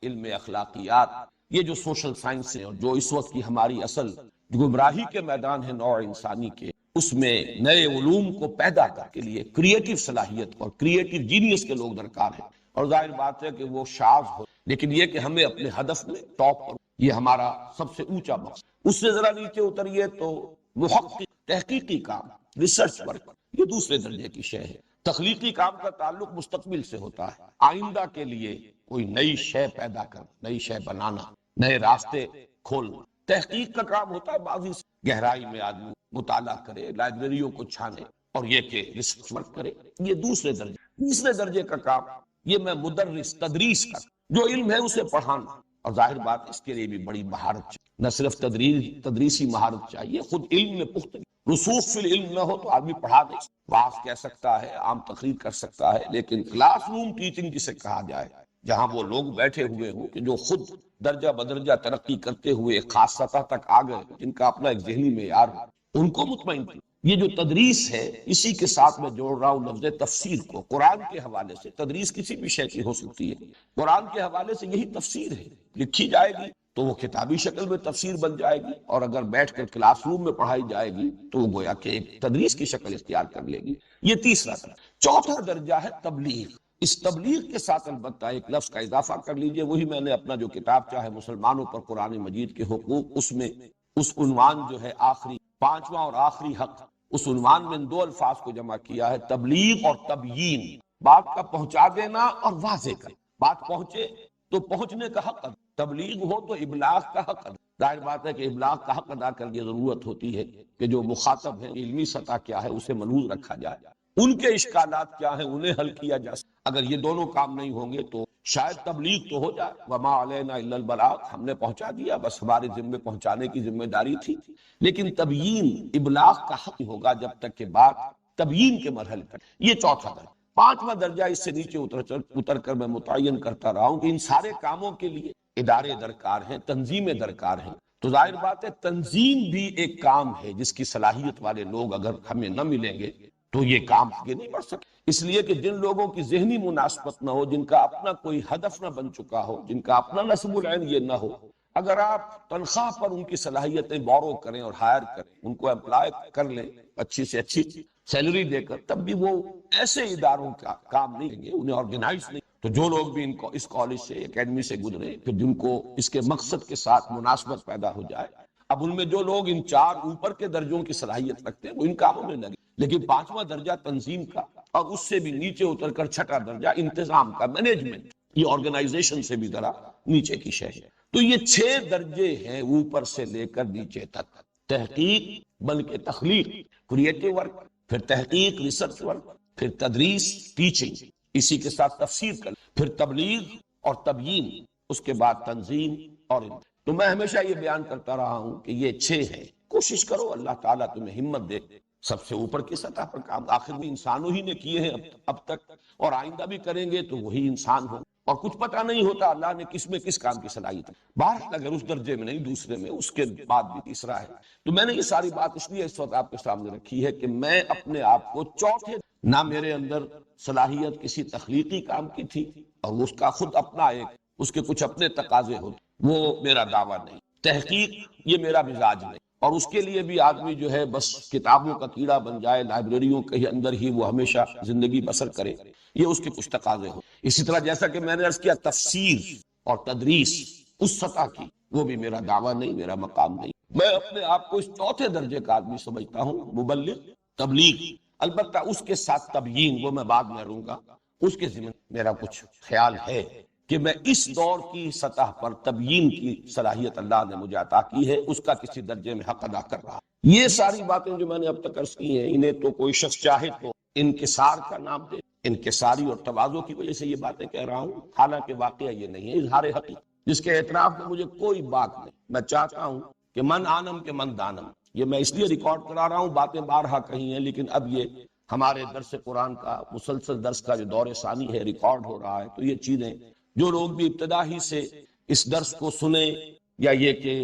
Speaker 1: علم اخلاقیات، یہ جو سوشل سائنس ہے اور جو اس وقت کی ہماری اصل گمراہی کے میدان ہے نوع انسانی کے، اس میں نئے علوم کو پیدا کرنے کے لیے کریٹو صلاحیت اور کریٹو جینیس کے لوگ درکار ہیں، اور ظاہر بات ہے کہ وہ شاذ ہو، لیکن یہ کہ ہمیں اپنے ہدف میں ٹاپ پر، یہ ہمارا سب سے اونچا مقصد۔ اس سے ذرا نیچے اتریے تو محقق، تحقیقی کام، ریسرچ ورک، یہ دوسرے درجے کی شے ہے۔ تخلیقی کام کا تعلق مستقبل سے ہوتا ہے، آئندہ کے لیے کوئی نئی شے پیدا کرنا، نئی شے بنانا، نئے راستے کھولنا۔ تحقیق کا کام ہوتا ہے ماضی سے گہرائی میں آدمی مطالعہ کرے، لائبریریوں کو چھانے، اور یہ کہ ریسرچ ورک کرے، یہ دوسرے درجے۔ تیسرے درجے کا کام یہ میں مدرس، تدریس کا، جو علم ہے اسے پڑھانا، اور ظاہر بات اس کے لیے بھی بڑی مہارت چاہیے، نہ صرف تدریسی مہارت چاہیے، خود علم میں پختگی، رسوخ فی العلم نہ ہو تو آدمی پڑھا نہیں سکتا، واعظ کہہ سکتا ہے، عام تقریر کر سکتا ہے، لیکن کلاس روم ٹیچنگ جسے کہا جائے، جہاں وہ لوگ بیٹھے ہوئے ہوں کہ جو خود درجہ بدرجہ ترقی کرتے ہوئے ایک خاص سطح تک آ گئے، جن کا اپنا ایک ذہنی معیار ہے، ان کو مطمئن کی۔ یہ جو تدریس ہے، اسی کے ساتھ میں جوڑ رہا ہوں لفظ تفسیر کو، قرآن کے حوالے سے تدریس کسی بھی شے کی ہو سکتی ہے، قرآن کے حوالے سے یہی تفسیر ہے، لکھی جائے گی تو وہ کتابی شکل میں تفسیر بن جائے گی، اور اگر بیٹھ کر کلاس روم میں پڑھائی جائے گی تو وہ گویا کہ ایک تدریس کی شکل اختیار کر لے گی۔ یہ تیسرا درجہ۔ چوتھا درجہ ہے تبلیغ۔ اس تبلیغ کے ساتھ البتہ ایک لفظ کا اضافہ کر لیجئے، وہی میں نے اپنا جو کتاب چاہے مسلمانوں پر قرآن مجید کے حقوق، اس میں اس عنوان جو ہے آخری پانچواں اور آخری حق، اس عنوان میں ان دو الفاظ کو جمع کیا ہے، تبلیغ اور تبیین، بات کا پہنچا دینا اور واضح کرنا۔ بات پہنچے تو پہنچنے کا حق ادا، تبلیغ ہو تو ابلاغ کا حق ادا۔ ظاہر بات ہے کہ ابلاغ کا حق ادا کرنے کی ضرورت ہوتی ہے کہ جو مخاطب ہے علمی سطح کیا ہے اسے ملحوظ رکھا جائے، ان کے اشکالات کیا ہیں انہیں حل کیا جا سکے۔ اگر یہ دونوں کام نہیں ہوں گے تو شاید تبلیغ تو ہو جائے، وما علینا الا البلاغ، ہم نے پہنچا دیا، بس ہمارے ذمے پہنچانے کی ذمہ داری تھی، لیکن تبیین ابلاغ کا حق ہوگا جب تک کہ بات تبیین کے مرحلے تک۔ یہ چوتھا درجہ۔ پانچواں درجہ اس سے نیچے اتر کر میں متعین کرتا رہا ہوں کہ ان سارے کاموں کے لیے ادارے درکار ہیں، تنظیمیں درکار ہیں۔ تو ظاہر بات ہے تنظیم بھی ایک کام ہے جس کی صلاحیت والے لوگ اگر ہمیں نہ ملیں گے تو یہ کام آگے نہیں بڑھ سکے، اس لیے کہ جن لوگوں کی ذہنی مناسبت نہ ہو، جن کا اپنا کوئی ہدف نہ بن چکا ہو، جن کا اپنا نصب العین یہ نہ ہو، اگر آپ تنخواہ پر ان کی صلاحیتیں بورو کریں اور ہائر کریں، ان کو امپلائی کر لیں اچھی سے اچھی سیلری دے کر، تب بھی وہ ایسے اداروں کا کام نہیں کریں گے، انہیں آرگنائز نہیں۔ تو جو لوگ بھی ان کو اس کالج سے اکیڈمی سے گزرے پھر جن کو اس کے مقصد کے ساتھ مناسبت پیدا ہو جائے، اب ان میں جو لوگ ان چار اوپر کے درجوں کی صلاحیت رکھتے ہیں وہ ان کاموں میں لگے، لیکن پانچواں درجہ تنظیم کا، اور اس سے بھی نیچے اتر کر چھٹا درجہ انتظام کا، مینجمنٹ، یہ آرگنائزیشن سے بھی ذرا نیچے کی شے ہے۔ تو یہ 6 درجے ہیں اوپر سے لے کر نیچے تک، تحقیق بلکہ تخلیق، کریٹو ورک، پھر تحقیق ریسرچ ورک، پھر تدریس ٹیچنگ، اسی کے ساتھ تفسیر کر، پھر تبلیغ اور تبیین، اس کے بعد تنظیم اور تو میں ہمیشہ یہ بیان کرتا رہا ہوں کہ یہ 6 ہیں، کوشش کرو اللہ تعالیٰ تمہیں ہمت دے سب سے اوپر کی سطح پر کام، آخر بھی انسانوں ہی نے کیے ہیں اب تک، اور آئندہ بھی کریں گے تو وہی انسان ہو، اور کچھ پتہ نہیں ہوتا اللہ نے کس میں کس کام کی صلاحیت ہے۔ بہرحال اگر اس درجے میں نہیں دوسرے میں، اس کے بعد بھی تیسرا ہے۔ تو میں نے یہ ساری بات اس لیے اس وقت آپ کے سامنے رکھی ہے کہ میں اپنے آپ کو چوتھے، نہ میرے اندر صلاحیت کسی تخلیقی کام کی تھی اور اس کا خود اپنا ایک اس کے کچھ اپنے تقاضے ہوتے، وہ میرا دعویٰ نہیں، تحقیق یہ میرا مزاج نہیں، اور اس کے لیے بھی آدمی جو ہے بس کتابوں کا کیڑا بن جائے، لائبریریوں کے اندر ہی وہ ہمیشہ زندگی بسر کرے، یہ اس کے کچھ تقاضے ہو۔ اسی طرح جیسا کہ میں نے عرض کیا تفسیر اور تدریس اس سطح کی، وہ بھی میرا دعویٰ نہیں، میرا مقام نہیں۔ میں اپنے آپ کو اس چوتھے درجے کا آدمی سمجھتا ہوں، مبلغ، تبلیغ، البتہ اس کے ساتھ تبیین، وہ میں بعد میں رہوں گا، اس کے ذمہ میرا کچھ خیال ہے کہ میں اس دور کی سطح پر تبیین کی صلاحیت اللہ نے مجھے عطا کی ہے، اس کا کسی درجے میں حق ادا کر رہا۔ یہ ساری باتیں جو میں نے اب تک عرض کی ہیں، انہیں تو کوئی شخص چاہے تو انکسار کا نام دے، انکساری اور تواضع کی وجہ سے یہ باتیں کہہ رہا ہوں، حالانکہ واقعہ یہ نہیں ہے، اظہار حقیقت جس کے اعتراف میں مجھے کوئی بات نہیں۔ میں چاہتا ہوں کہ من آنم کے من دانم، یہ میں اس لیے ریکارڈ کرا رہا ہوں، باتیں بارہا کہیں ہیں، لیکن اب یہ ہمارے درس قرآن کا مسلسل درس کا جو دور ثانی ہے ریکارڈ ہو رہا ہے، تو یہ چیزیں جو لوگ بھی ابتدا ہی سے اس درس کو سنیں یا یہ کہ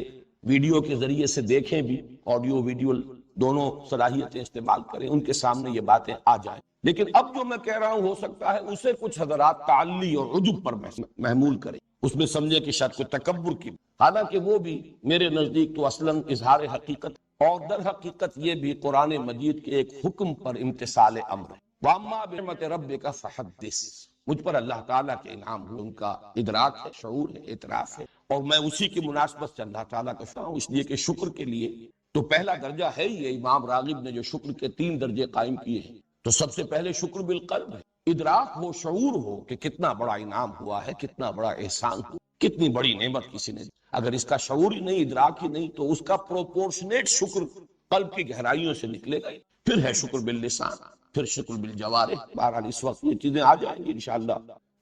Speaker 1: ویڈیو کے ذریعے سے دیکھیں بھی، آڈیو ویڈیو دونوں صلاحیتیں استعمال کریں، ان کے سامنے یہ باتیں آ جائیں۔ لیکن اب جو میں کہہ رہا ہوں ہو سکتا ہے اسے کچھ حضرات تعلی اور عجب پر محمول کریں، اس میں سمجھے کہ شاید کوئی تکبر کی، حالانکہ وہ بھی میرے نزدیک تو اصلاً اظہار حقیقت، اور در حقیقت یہ بھی قرآن مجید کے ایک حکم پر امتثال امر ہے۔ وَأَمَّا بِنِعْمَتِ رَبِّكَ فَحَدِّثْ، مجھ پر اللہ تعالیٰ کے انعام ہوئے، ان کا ادراک ہے، شعور ہے، اعتراف ہے، اور میں اسی کی مناسبت سے اللہ تعالیٰ کا شکر ہوں، اس لیے کہ شکر کے لیے تو پہلا درجہ ہے یہ، امام راغب نے جو شکر کے 3 درجے قائم کیے ہیں، تو سب سے پہلے شکر بالقلب ہے، ادراک ہو، شعور ہو کہ کتنا بڑا انعام ہوا ہے، کتنا بڑا احسان ہوا، کتنی بڑی نعمت کسی نے دی۔ اگر اس کا شعور ہی نہیں، ادراک ہی نہیں، تو اس کا پروپورشنیٹ شکر قلب کی گہرائیوں سے نکلے گا۔ پھر ہے شکر باللسان، پھر شکر بالجوارح۔ بہرحال اس وقت یہ چیزیں آ جائیں گی انشاءاللہ،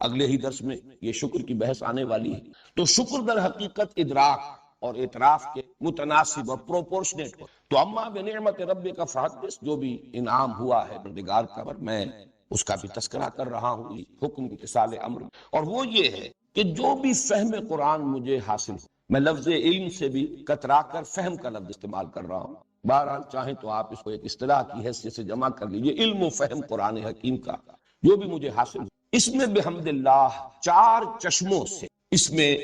Speaker 1: اگلے ہی درس میں یہ شکر کی بحث آنے والی ہے۔ تو شکر در حقیقت ادراک اور اعتراف کے متناسب اور پروپورشنیٹ ہو۔ تو اما بنعمت ربک فحدث، جو بھی انعام ہوا ہے پروردگار کا، میں اس کا بھی تذکرہ کر رہا ہوں، حکم امتثال امر، اور وہ یہ ہے کہ جو بھی فہم قرآن مجھے حاصل ہو، میں لفظ علم سے بھی کترا کر فہم کا لفظ استعمال کر رہا ہوں، بہرحال چاہیں تو آپ اس کو ایک اصطلاح کی حیثیت سے جمع کر لیجئے، علم و فہم قرآن حکیم کا جو بھی مجھے حاصل ہو، اس میں بحمد اللہ 4 چشموں سے، اس میں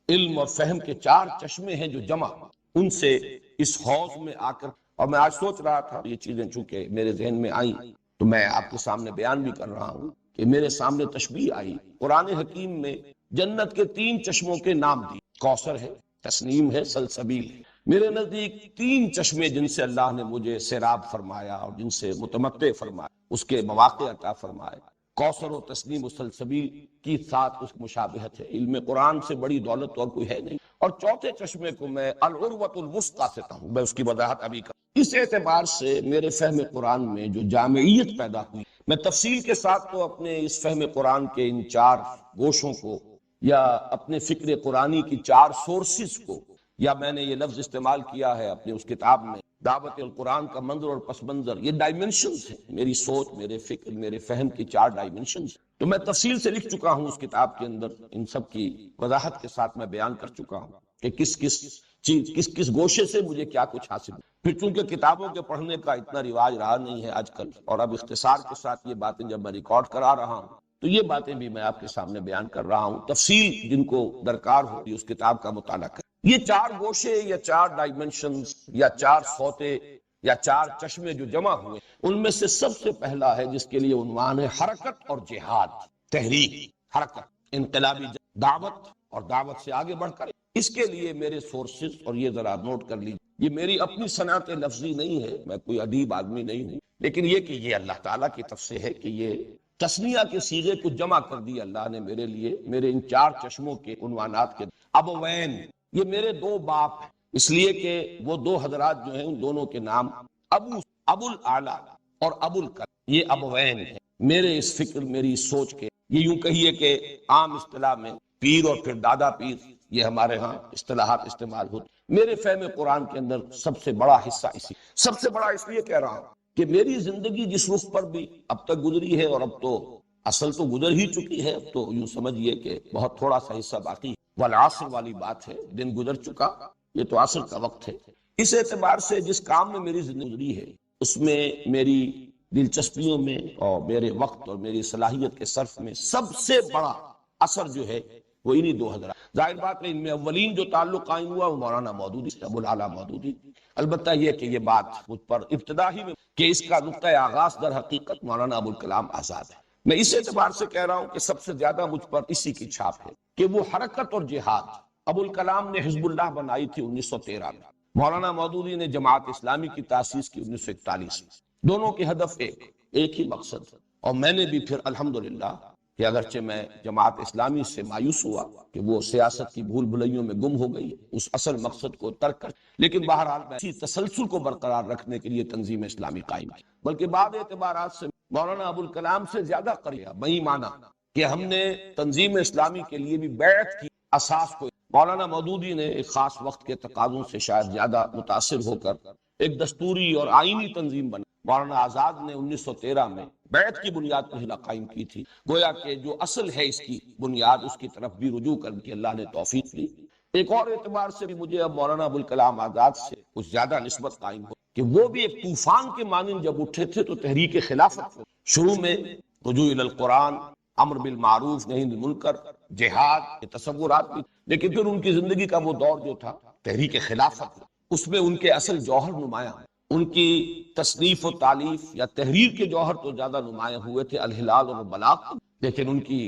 Speaker 1: علم اور فہم کے 4 چشمے ہیں جو جمع، ان سے اس حوض میں آ کر، اور میں آج سوچ رہا تھا یہ چیزیں چونکہ میرے ذہن میں آئیں تو میں آپ کے سامنے بیان بھی کر رہا ہوں کہ میرے سامنے تشبیہ آئی، قرآن حکیم میں جنت کے 3 چشموں کے نام دی، کوثر ہے، تسنیم ہے، سلسبیل ہے۔ میرے نزدیک 3 چشمے جن سے اللہ نے مجھے سیراب فرمایا اور جن سے متمتع فرمایا، اس کے مواقع عطا فرمائے، کوثر و تسنیم و سلسبیل کی ساتھ اس مشابہت ہے۔ علم قرآن سے بڑی دولت اور کوئی ہے نہیں۔ اور چوتھے چشمے کو میں العروۃ الوثقی سے کہوں، میں اس کی وضاحت ابھی کروں۔ اس اعتبار سے میرے فہم قرآن میں جو جامعیت پیدا ہوئی، میں تفصیل کے ساتھ تو اپنے اس فہم قرآن کے ان 4 گوشوں کو، یا اپنے فکر قرآنی کی 4 سورسز کو، یا میں نے یہ لفظ استعمال کیا ہے اپنے اس کتاب میں دعوت القرآن کا منظر اور پس منظر، یہ ڈائمنشنز ہیں، میری سوچ، میرے فکر، میرے فہم کی 4 ڈائمنشنز، تو میں تفصیل سے لکھ چکا ہوں اس کتاب کے اندر، ان سب کی وضاحت کے ساتھ میں بیان کر چکا ہوں کہ کس کس گوشے سے مجھے کیا کچھ حاصل۔ پھر چونکہ کتابوں کے پڑھنے کا اتنا رواج رہا نہیں ہے آج کل، اور اب اختصار کے ساتھ یہ باتیں جب میں ریکارڈ کرا رہا ہوں تو یہ باتیں بھی میں آپ کے سامنے بیان کر رہا ہوں، تفصیل جن کو درکار ہو اس کتاب کا مطالعہ کریں۔ یہ 4 گوشے یا 4 ڈائمنشنز یا 4 سوتے یا 4 چشمے جو جمع ہوئے، ان میں سے سب سے پہلا ہے جس کے لیے عنوان ہے حرکت اور جہاد، تحریک، حرکت، انقلابی دعوت، اور دعوت سے آگے بڑھ کر اس کے لیے میرے سورسز، اور یہ ذرا نوٹ کر لیجیے، یہ میری اپنی صنعت لفظی نہیں ہے، میں کوئی ادیب آدمی نہیں ہوں، لیکن یہ کہ یہ اللہ تعالیٰ کی طرف سے ہے کہ یہ تسنیہ کے صیغے کو جمع کر دی اللہ نے میرے لیے، میرے ان 4 چشموں کے عنوانات کے۔ ابوین، یہ میرے 2 باپ ہیں، اس لیے کہ وہ 2 حضرات جو ہیں ان دونوں کے نام ابو الاعلیٰ اور ابو الکلام، یہ ابوین ہیں میرے اس فکر، میری اس سوچ کے۔ یہ یوں کہیے کہ عام اصطلاح میں پیر اور پھر دادا پیر، یہ ہمارے ہاں اصطلاحات استعمال ہوتی۔ میرے فہم قرآن کے اندر سب سے بڑا حصہ سب سے بڑا اس لیے کہہ رہا ہوں کہ میری زندگی جس رخ پر بھی اب تک گزری ہے، اور اب تو اصل تو گزر ہی چکی ہے، اب تو یوں سمجھیے کہ بہت تھوڑا سا حصہ باقی ہے، والعصر والی بات ہے، دن گزر چکا، یہ تو عصر کا وقت ہے۔ اس اعتبار سے جس کام میں میری زندگی گزری ہے، اس میں میری دلچسپیوں میں اور میرے وقت اور میری صلاحیت کے صرف میں سب سے بڑا اثر جو ہے وہ انہی 2 حضرات۔ ظاہر بات ہے ان میں اولین جو تعلق قائم ہوا وہ مولانا مودودی سے، ابو الاعلیٰ مودودی۔ البتہ یہ کہ یہ بات مجھ پر ابتدا ہی میں کہ اس کا نقطۂ آغاز در حقیقت مولانا ابوالکلام آزاد ہے، میں اس اعتبار سے کہہ رہا ہوں کہ سب سے زیادہ مجھ پر اسی کی چھاپ ہے کہ وہ حرکت اور جہاد۔ ابوالکلام نے حزب اللہ بنائی تھی 1913 میں، مولانا مودودی نے جماعت اسلامی کی تاسیس کی 1941 میں، دونوں کے ہدف ایک ہی مقصد، اور میں نے بھی پھر الحمدللہ کہ اگرچہ میں جماعت اسلامی سے مایوس ہوا کہ وہ سیاست کی بھول بھلیوں میں گم ہو گئی، اس اصل مقصد کو ترک کر، لیکن بہرحال میں اسی تسلسل کو برقرار رکھنے کے لیے تنظیم اسلامی قائم کی، بلکہ بعض اعتبارات سے مولانا ابوالکلام سے زیادہ قریب، وہی مانا کہ ہم نے تنظیم اسلامی کے لیے بھی بیعت کی اساس کو۔ مولانا مودودی نے ایک خاص وقت کے تقاضوں سے شاید زیادہ متاثر ہو کر ایک دستوری اور آئینی تنظیم بنا۔ مولانا آزاد نے 1913 میں بیعت کی بنیاد پر قائم کی تھی، گویا کہ جو اصل ہے اس کی بنیاد، اس کی طرف بھی رجوع کر کے اللہ نے توفیق دی۔ ایک اور اعتبار سے بھی مجھے اب مولانا ابوالکلام آزاد سے کچھ زیادہ نسبت قائم ہو کہ وہ بھی ایک طوفان کے مانند جب اٹھے تھے تو تحریک خلافت کو شروع میں رجوع الی القرآن، امر بالمعروف نہی عن المنکر، جہاد کے تصورات بھی، لیکن پھر ان کی زندگی کا وہ دور جو تھا تحریک خلافت، اس میں ان کے اصل جوہر نمایاں، ان کی تصنیف و تالیف یا تحریر کے جوہر تو زیادہ نمایاں ہوئے تھے الہلال اور بلاغ، لیکن ان کی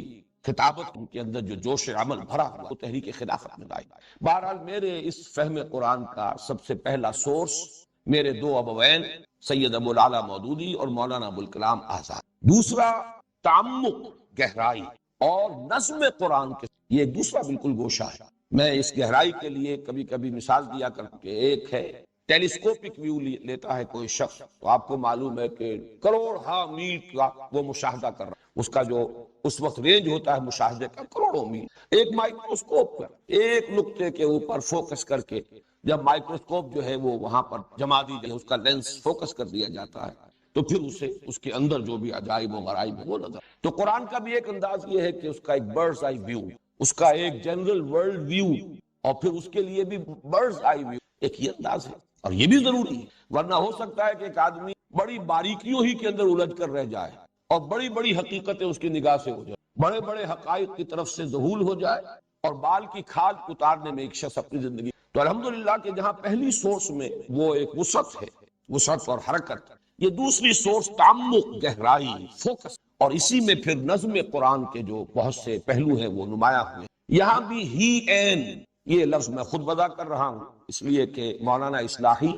Speaker 1: خطابت، ان کے اندر جو جوش عمل بھرا ہوا وہ تحریک خلافت میں آئی۔ بہرحال میرے اس فہم قرآن کا سب سے پہلا سورس میرے 2 ابوین سید ابو الاعلیٰ مودودی اور مولانا ابوالکلام آزاد۔ دوسرا تعمق، گہرائی اور نظم قرآن کے، یہ ایک دوسرا بالکل گوشہ ہے۔ میں اس گہرائی کے لیے کبھی کبھی مثال دیا کرتا کہ ایک ہے ٹیلیسکوپک ویو لیتا ہے کوئی شخص، تو آپ کو معلوم ہے کہ کروڑ میل کا وہ مشاہدہ کر رہا ہے، اس کا جو اس وقت رینج ہوتا ہے مشاہدے کا کروڑوں میل۔ ایک مائکروسکوپ پر ایک نقطے کے اوپر فوکس کر کے جب مائکروسکوپ جو ہے وہ وہاں پر جما دی جائے، اس کا لینس فوکس کر دیا جاتا ہے، تو پھر اسے اس کے اندر جو بھی عجائب و غرائب ہے وہ نظر۔ تو قرآن کا بھی ایک انداز یہ ہے کہ اس کا ایک برڈز آئی ویو، اس کا ایک جنرل ورلڈ ویو، اور پھر اس کے لیے بھی برڈز آئی ویو، ایک یہ انداز ہے، اور یہ بھی ضروری ہے، ورنہ ہو سکتا ہے کہ ایک آدمی بڑی باریکیوں ہی کے اندر الجھ کر رہ جائے اور بڑی بڑی حقیقتیں اس کی نگاہ سے ہو جائے، بڑے بڑے حقائق کی طرف سے ذہول ہو جائے، اور بال کی کھال اتارنے میں ایک شخص اپنی زندگی۔ تو الحمدللہ کہ جہاں پہلی سورس میں وہ ایک وسعت ہے، وسعت اور حرکت، یہ دوسری سورس تعمق، گہرائی، فوکس اور اسی میں پھر نظم قرآن کے جو بہت سے پہلو ہیں وہ نمایاں ہوئے. یہاں بھی ہی این، یہ لفظ میں خود وضع کر رہا ہوں اس لیے کہ مولانا اصلاحی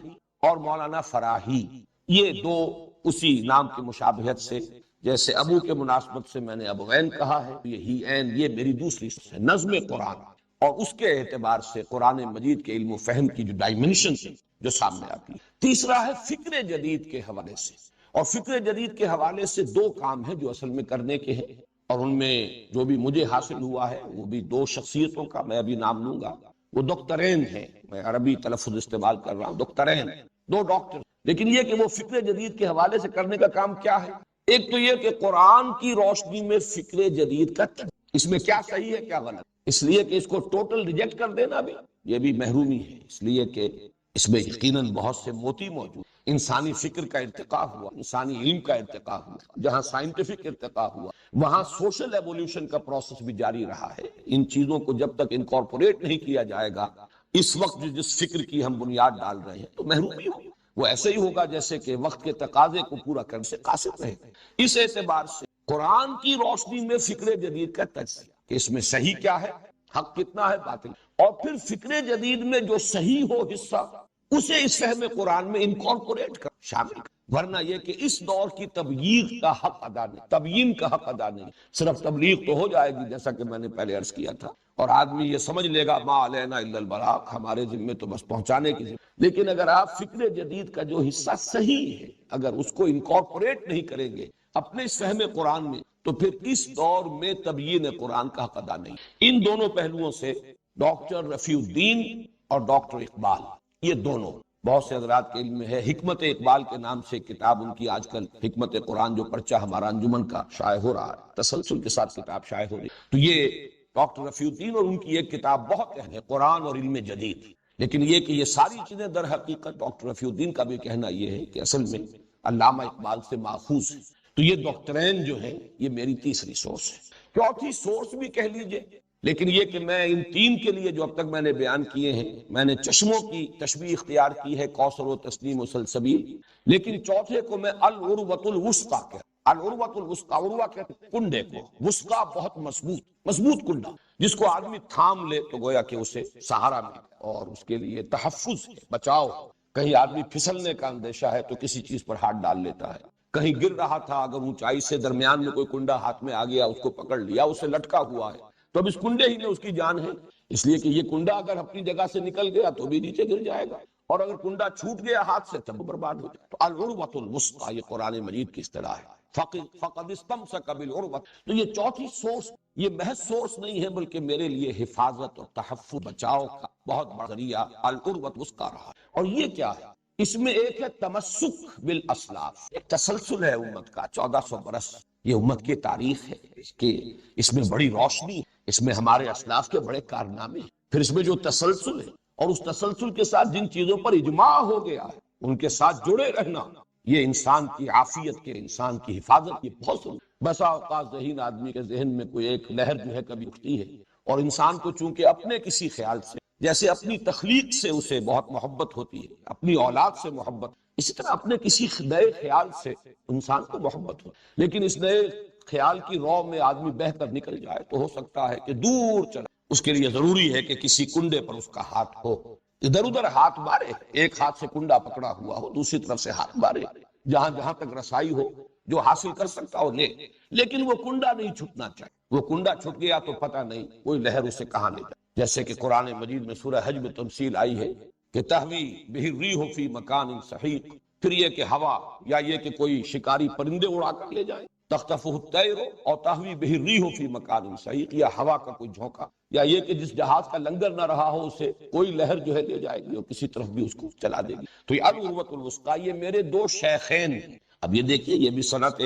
Speaker 1: اور مولانا فراہی یہ دو اسی نام کی مشابہت سے، جیسے ابو کے مناسبت سے میں نے ابوین کہا ہے، یہ ہی این یہ میری دوسری ہے نظم قرآن، اور اس کے اعتبار سے قرآن مجید کے علم و فہم کی جو ڈائمنشن ہے جو سامنے آتی ہے. تیسرا ہے فکر جدید کے حوالے سے، اور فکر جدید کے حوالے سے دو کام ہیں جو اصل میں کرنے کے ہیں، اور ان میں جو بھی مجھے حاصل ہوا ہے وہ بھی دو شخصیتوں کا میں ابھی نام لوں گا. وہ دکترین ہیں، میں عربی تلفظ استعمال کر رہا ہوں، دکترین، دو ڈاکٹر. لیکن یہ کہ وہ فکر جدید کے حوالے سے کرنے کا کام کیا ہے؟ ایک تو یہ کہ قرآن کی روشنی میں فکر جدید کا اس میں کیا صحیح ہے کیا غلط، اس لیے کہ اس کو ٹوٹل ریجیکٹ کر دینا بھی یہ بھی محرومی ہے، اس لیے کہ اس میں یقیناً بہت سے موتی موجود. انسانی فکر کا ارتقاء ہوا، انسانی علم کا ارتقاء ہوا، جہاں سائنٹیفک ارتقاء ہوا وہاں سوشل ایوولوشن کا پروسیس بھی جاری رہا ہے. ان چیزوں کو جب تک انکارپوریٹ نہیں کیا جائے گا اس وقت جس فکر کی ہم بنیاد ڈال رہے ہیں تو محرومی ہوگی. وہ ایسے ہی ہوگا جیسے کہ وقت کے تقاضے کو پورا کرنے سے قاصر رہے. اس اعتبار سے قرآن کی روشنی میں فکر جدید کا تجزیہ کہ اس میں صحیح کیا ہے، حق کتنا ہے، باطل، اور پھر فکر جدید میں جو صحیح ہو حصہ اسے اس فہم قرآن میں انکارپوریٹ کر شامل کر. ورنہ یہ کہ اس دور کی تبلیغ کا حق ادا نہیں، تبیین کا حق ادا نہیں. صرف تبلیغ تو ہو جائے گی جیسا کہ میں نے پہلے عرض کیا تھا، اور آدمی یہ سمجھ لے گا ما علینا الا البلاغ، ہمارے ذمے تو بس پہنچانے کی ذمہ. لیکن اگر آپ فکر جدید کا جو حصہ صحیح ہے اگر اس کو انکارپوریٹ نہیں کریں گے اپنے اس فہم قرآن میں تو پھر اس دور میں تبیین قرآن کا حق ادا نہیں. ان دونوں پہلوؤں سے ڈاکٹر رفیع الدین اور ڈاکٹر اقبال، یہ دونوں بہت سے حضرات کے علم میں ہے، حکمت اقبال کے نام سے کتاب ان کی آج کل حکمت قرآن جو پرچہ ہمارا انجمن کا شائع ہو رہا ہے، تسلسل کے ساتھ کتاب شائع ہو رہی ہے. تو یہ ڈاکٹر رفیع الدین اور ان کی ایک کتاب بہت اہم ہے، قرآن اور علم جدید. لیکن یہ کہ یہ ساری چیزیں در حقیقت ڈاکٹر رفیع الدین کا بھی کہنا یہ ہے کہ اصل میں علامہ اقبال سے ماخوذ ہے. تو یہ ڈاکٹرین جو ہے یہ میری تیسری سورس ہے، چوتھی سورس بھی کہہ لیجئے. لیکن یہ کہ میں ان تین کے لیے جو اب تک میں نے بیان کیے ہیں میں نے چشموں کی تشبیہ اختیار کی ہے، کوثر و تسنیم و سلسبیل، لیکن چوتھے کو میں العروۃ الوثقی کہتا ہوں. العروۃ الوثقی، عروہ کہتے ہیں کنڈے کو، وثقی بہت مضبوط کنڈا جس کو آدمی تھام لے تو گویا کہ اسے سہارا ملے اور اس کے لیے تحفظ ہے، بچاؤ. کہیں آدمی پھسلنے کا اندیشہ ہے تو کسی چیز پر ہاتھ ڈال لیتا ہے. کہیں گر رہا تھا اگر اونچائی سے درمیان میں کوئی کنڈا ہاتھ میں آ گیا اس کو پکڑ لیا، اسے لٹکا ہوا ہے تو اب اس کنڈے ہی میں اس کی جان ہے، اس لیے کہ یہ کنڈا اگر اپنی جگہ سے نکل گیا تو بھی نیچے گر جائے گا، اور اگر کنڈا چھوٹ گیا ہاتھ سے تب برباد ہو جائے. تو العروۃ الوثقی یہ قرآن مجید کی اصطلاح ہے، فقد استمسک بالعروۃ. تو یہ چوتھی سورس یہ محض سورس نہیں ہے بلکہ میرے لیے حفاظت اور تحفظ بچاؤ کا بہت بڑا ذریعہ العروۃ الوثقی رہا. اور یہ کیا ہے؟ اس میں ایک ہے تمسک بالاسلاف، ایک تسلسل ہے امت کا 1400 برس، یہ امت کی تاریخ ہے کہ اس میں بڑی روشنی، اس میں ہمارے اسلاف کے بڑے کارنامے، پھر اس میں جو تسلسل ہے اور اس تسلسل کے ساتھ جن چیزوں پر اجماع ہو گیا ہے ان کے ساتھ جڑے رہنا، یہ انسان کی عافیت کے، انسان کی حفاظت کی بہت ضروری. بسا اوقات ذہین آدمی کے ذہن میں کوئی ایک لہر جو ہے کبھی اٹھتی ہے اور انسان کو چونکہ اپنے کسی خیال سے، جیسے اپنی تخلیق سے اسے بہت محبت ہوتی ہے، اپنی اولاد سے محبت، اسی طرح اپنے کسی نئے خیال سے انسان کو محبت ہو. لیکن اس نئے خیال کی رو میں آدمی بہہ کر نکل جائے تو ہو سکتا ہے کہ دور چلا. اس کے لیے ضروری ہے کہ کسی کنڈے پر اس کا ہاتھ ہو، ادھر ادھر ہاتھ مارے، ایک ہاتھ سے کنڈا پکڑا ہوا ہو دوسری طرف سے ہاتھ مارے، جہاں جہاں تک رسائی ہو جو حاصل کر سکتا ہو لے. لیکن وہ کنڈا نہیں چھٹنا چاہیے، وہ کنڈا چھٹ گیا تو پتہ نہیں کوئی لہر اسے کہاں لے جائے. جیسے کہ قرآن مجید میں سورہ حج میں تمثیل آئی ہے کہ تہوی بہ الریح فی مکان صحیح، پھر یہ کہ ہوا یا یہ کہ کوئی شکاری پرندے اڑا کر لے جائیں، تختفہ الطیر اور تہوی بہ الریح فی مکان صحیح، یا ہوا کا کوئی جھونکا، یا یہ کہ جس جہاز کا لنگر نہ رہا ہو اسے کوئی لہر جو ہے لے جائے گی اور کسی طرف بھی اس کو چلا دے گی. تو یہ العروۃ الوثقی یہ میرے دو شیخین. اب یہ دیکھیے یہ بھی صنعت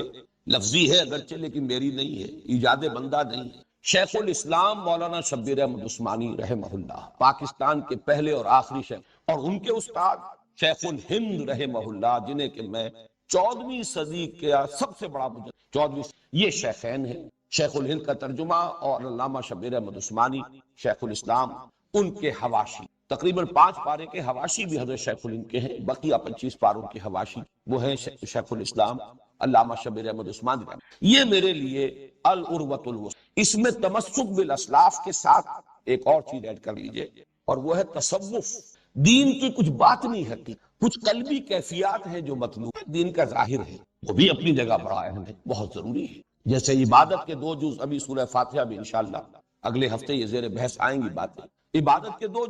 Speaker 1: لفظی ہے اگرچہ لیکن میری نہیں ہے، ایجاد بندہ نہیں ہے. شیخ الاسلام مولانا شبیر احمد عثمانی رحمہ اللہ پاکستان کے پہلے اور آخری شیخ، اور ان کے استاد شیخ الہند رحمہ اللہ جنہیں کہ میں 14ویں صدی کا سب سے بڑا مجدد 14ویں یہ شیخین ہیں. شیخ الہند کا ترجمہ اور علامہ شبیر احمد عثمانی شیخ الاسلام ان کے حواشی، تقریباً 5 پارے کے حواشی بھی حضرت شیخ الہند کے ہیں، بقیہ 25 پاروں کے حواشی وہ ہیں شیخ الاسلام علامہ شبیر احمد عثمانی رحمہ، یہ میرے لیے العروۃ الوثقی۔ اس میں تمسک بالاسلاف کے ساتھ ایک اور چیز ایڈ کر لیجئے، اور وہ ہے تصوف۔ دین کی کچھ باطنی حقیقت، کچھ قلبی کیفیات ہیں جو مطلوب ہے، دین کا ظاہر ہے، وہ بھی اپنی جگہ پر اہم ہے، بہت ضروری ہے۔ جیسے عبادت کے 2 جز، ابھی سورہ فاتحہ بھی انشاءاللہ اگلے ہفتے یہ زیر بحث آئیں گی باتیں۔ عبادت کے 2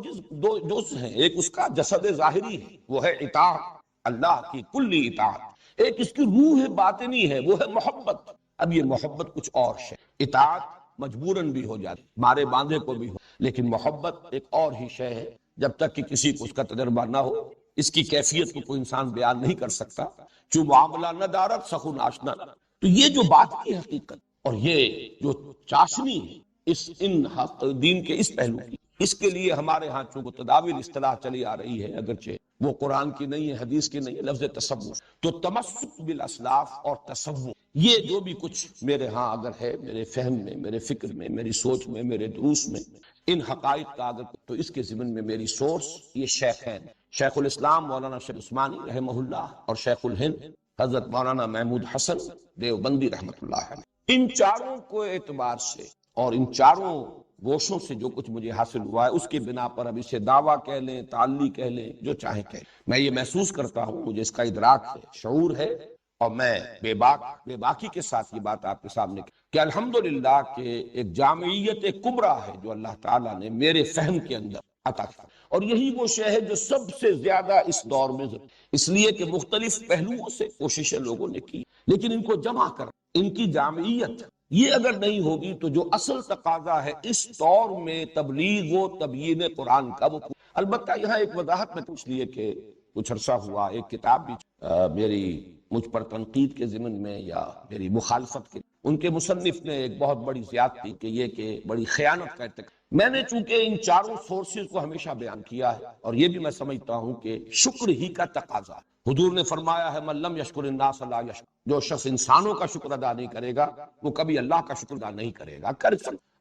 Speaker 1: جز ہیں، ایک اس کا جسد ظاہری ہے، وہ ہے اطاعت، اللہ کی کلی اطاعت۔ ایک اس کی روح باطنی ہے، وہ ہے محبت۔ اب یہ محبت کچھ اور ہے، اطاعت مجبوراً بھی ہو جاتی، مارے باندھے کو بھی ہو، لیکن محبت ایک اور ہی شے ہے۔ جب تک کہ کسی کو اس کا تجربہ نہ ہو، اس کی کیفیت کو کوئی انسان بیان نہیں کر سکتا۔ جو معاملہ نہ دارت سخن آشنا، تو یہ جو بات کی حقیقت اور یہ جو چاشنی ہے ان دین کے اس پہلو کی، اس کے لیے ہمارے ہاں چونکہ تداویل اصطلاح چلی آ رہی ہے، اگرچہ وہ قرآن کی نہیں ہے، حدیث کی نہیں ہے، لفظ تصوف۔ تو تمسک بالاسلاف اور تصوف، یہ جو بھی کچھ میرے ہاں اگر ہے، میرے فہم میں، میرے فکر میں، میری سوچ میں، میرے دروس میں، ان حقائق کا اگر تو اس کے ضمن میں میری سورس یہ شیخین، شیخ الاسلام مولانا شیخ عثمانی رحمہ اللہ اور شیخ الہند حضرت مولانا محمود حسن دیوبندی رحمۃ اللہ علیہ، ان چاروں کو اعتبار سے اور ان چاروں گوشوں سے جو کچھ مجھے حاصل ہوا ہے، اس کے بنا پر اب اسے دعویٰ کہہ لیں، تعلی کہہ لیں، جو چاہیں کہہ لیں، میں یہ محسوس کرتا ہوں، مجھے اس کا ادراک ہے، شعور ہے، اور میں بے باکی کے ساتھ یہ بات آپ کے سامنے کہ الحمدللہ کہ ایک جامعیت کبریٰ ہے جو اللہ تعالیٰ نے میرے فہم کے اندر عطا کیا، اور یہی وہ شے ہے جو سب سے زیادہ اس دور میں اس لیے کہ مختلف پہلوؤں سے کوششیں لوگوں نے کی، لیکن ان کو جمع کر، ان کی جامعیت یہ اگر نہیں ہوگی تو جو اصل تقاضا ہے اس دور میں تبلیغ و تبیین قرآن کا، وہ البتہ یہاں ایک وضاحت میں اس لیے کہ کچھ عرصہ ہوا ایک کتاب بھی میری مجھ پر تنقید کے ضمن میں یا میری مخالفت کے، ان کے مصنف نے ایک بہت بڑی زیادتی کہ یہ کہ بڑی خیانت کا ارتکاب۔ میں نے چونکہ ان چاروں سورسز کو ہمیشہ بیان کیا ہے، اور یہ بھی میں سمجھتا ہوں کہ شکر ہی کا تقاضا ہے۔ حضور نے فرمایا ہے من لم یشکر الناس لا یشکر، جو شخص انسانوں کا شکر ادا نہیں کرے گا وہ کبھی اللہ کا شکر ادا نہیں کرے گا۔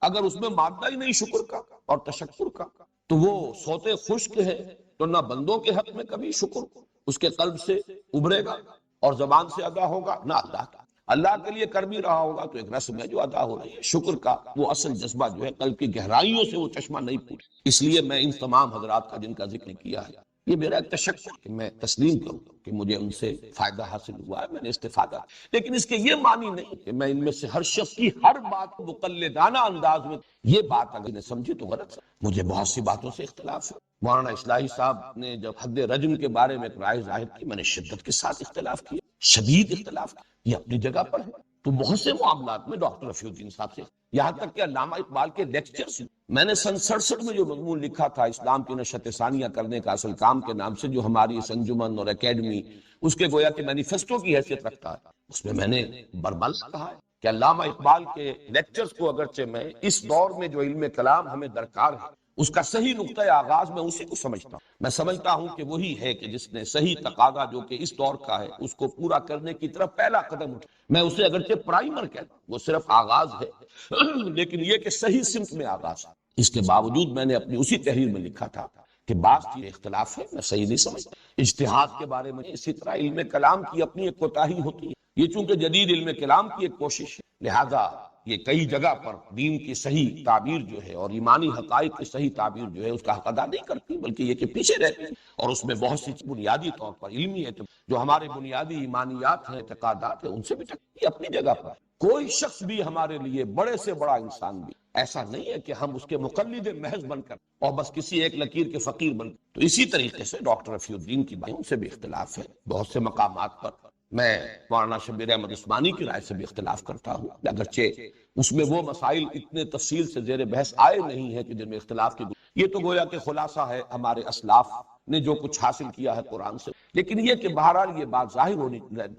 Speaker 1: اگر اس میں مادہ ہی نہیں شکر کا اور تشکر کا تو وہ سوتے خشک ہے، تو نہ بندوں کے حق میں کبھی شکر اس کے قلب سے ابھرے گا اور زبان سے ادا ہوگا، نہ اللہ کا۔ اللہ کے لیے کر بھی رہا ہوگا تو ایک رسم ہے جو ادا ہو رہی ہے، شکر کا وہ اصل جذبہ جو ہے قلب کی گہرائیوں سے وہ چشمہ نہیں پھوٹے۔ اس لیے میں ان تمام حضرات کا جن کا ذکر کیا ہے، یہ میرا ایک تشکر کہ میں تسلیم کروں کہ مجھے ان سے فائدہ حاصل ہوا ہے، میں نے استفادہ، لیکن اس کے یہ معنی نہیں کہ میں ان میں سے ہر شخص کی ہر بات کو مقلدانہ انداز میں، یہ بات اگر نے سمجھی تو غلط ہے۔ مجھے بہت سی باتوں سے اختلاف ہے۔ مولانا اصلاحی صاحب نے جب حد رجم کے بارے میں ایک رائے ظاہر کی، میں نے شدت کے ساتھ اختلاف کیا، شدید اختلاف کیا، یہ اپنی جگہ پر ہے۔ تو بہت سے معاملات میں ڈاکٹر رفیع الدین صاحب سے، یہاں تک کہ علامہ اقبال کے لیکچرز، میں نے سن 67 میں جو مضمون لکھا تھا اسلام کی نشت ثانیہ کرنے کا اصل کام کے نام سے، جو ہماری اس انجمن اور اکیڈمی اس کے گویا کہ مینیفیسٹو کی حیثیت رکھتا ہے، اس میں نے برمل کہا ہے کہ علامہ اقبال کے لیکچرز کو اگرچہ میں اس دور میں جو علم کلام ہمیں درکار ہے اس کا صحیح نقطۂ آغاز میں اسی کو سمجھتا ہوں۔ میں سمجھتا ہوں کہ وہی ہے کہ جس نے صحیح تقاضا جو کہ اس دور کا ہے اس کو پورا کرنے کی طرف پہلا قدم اٹھا۔ میں اسے اگرچہ پرائمر کہتا ہوں، وہ صرف آغاز ہے، لیکن یہ کہ صحیح سمت میں آغاز ہے۔ اس کے باوجود میں نے اپنی اسی تحریر میں لکھا تھا کہ بعض چیزیں اختلاف ہے، میں صحیح نہیں سمجھتا۔ اجتہاد کے بارے میں اسی طرح علم کلام کی اپنی ایک کوتاہی ہوتی ہے، یہ چونکہ جدید علم کلام کی ایک کوشش ہے، لہذا یہ کئی جگہ پر دین کی صحیح تعبیر جو ہے اور ایمانی حقائق کی صحیح تعبیر جو ہے اس کا حق ادا نہیں کرتی، بلکہ یہ کہ پیچھے رہتی ہے، اور اس میں بہت سی بنیادی طور پر علمی ہے جو ہمارے بنیادی ایمانیات ہیں، اعتقادات ہیں، ان سے بھی ٹکراتی ہے اپنی جگہ پر۔ کوئی شخص بھی ہمارے لیے بڑے سے بڑا انسان بھی ایسا نہیں ہے کہ ہم اس کے مقلد محض بن کر اور بس کسی ایک لکیر کے فقیر بن کر۔ تو اسی طریقے سے ڈاکٹر رفیع الدین کی بات، ان سے بھی اختلاف ہے بہت سے مقامات پر۔ میں مولانا شبیر احمد عثمانی کی رائے سے بھی اختلاف کرتا ہوں، اگرچہ اس میں وہ مسائل اتنے تفصیل سے زیر بحث آئے نہیں ہیں کہ جن میں اختلاف کی، یہ تو گویا کہ خلاصہ ہے ہمارے اسلاف نے جو کچھ حاصل کیا ہے قرآن سے۔ لیکن یہ کہ بہرحال یہ بات ظاہر ہونی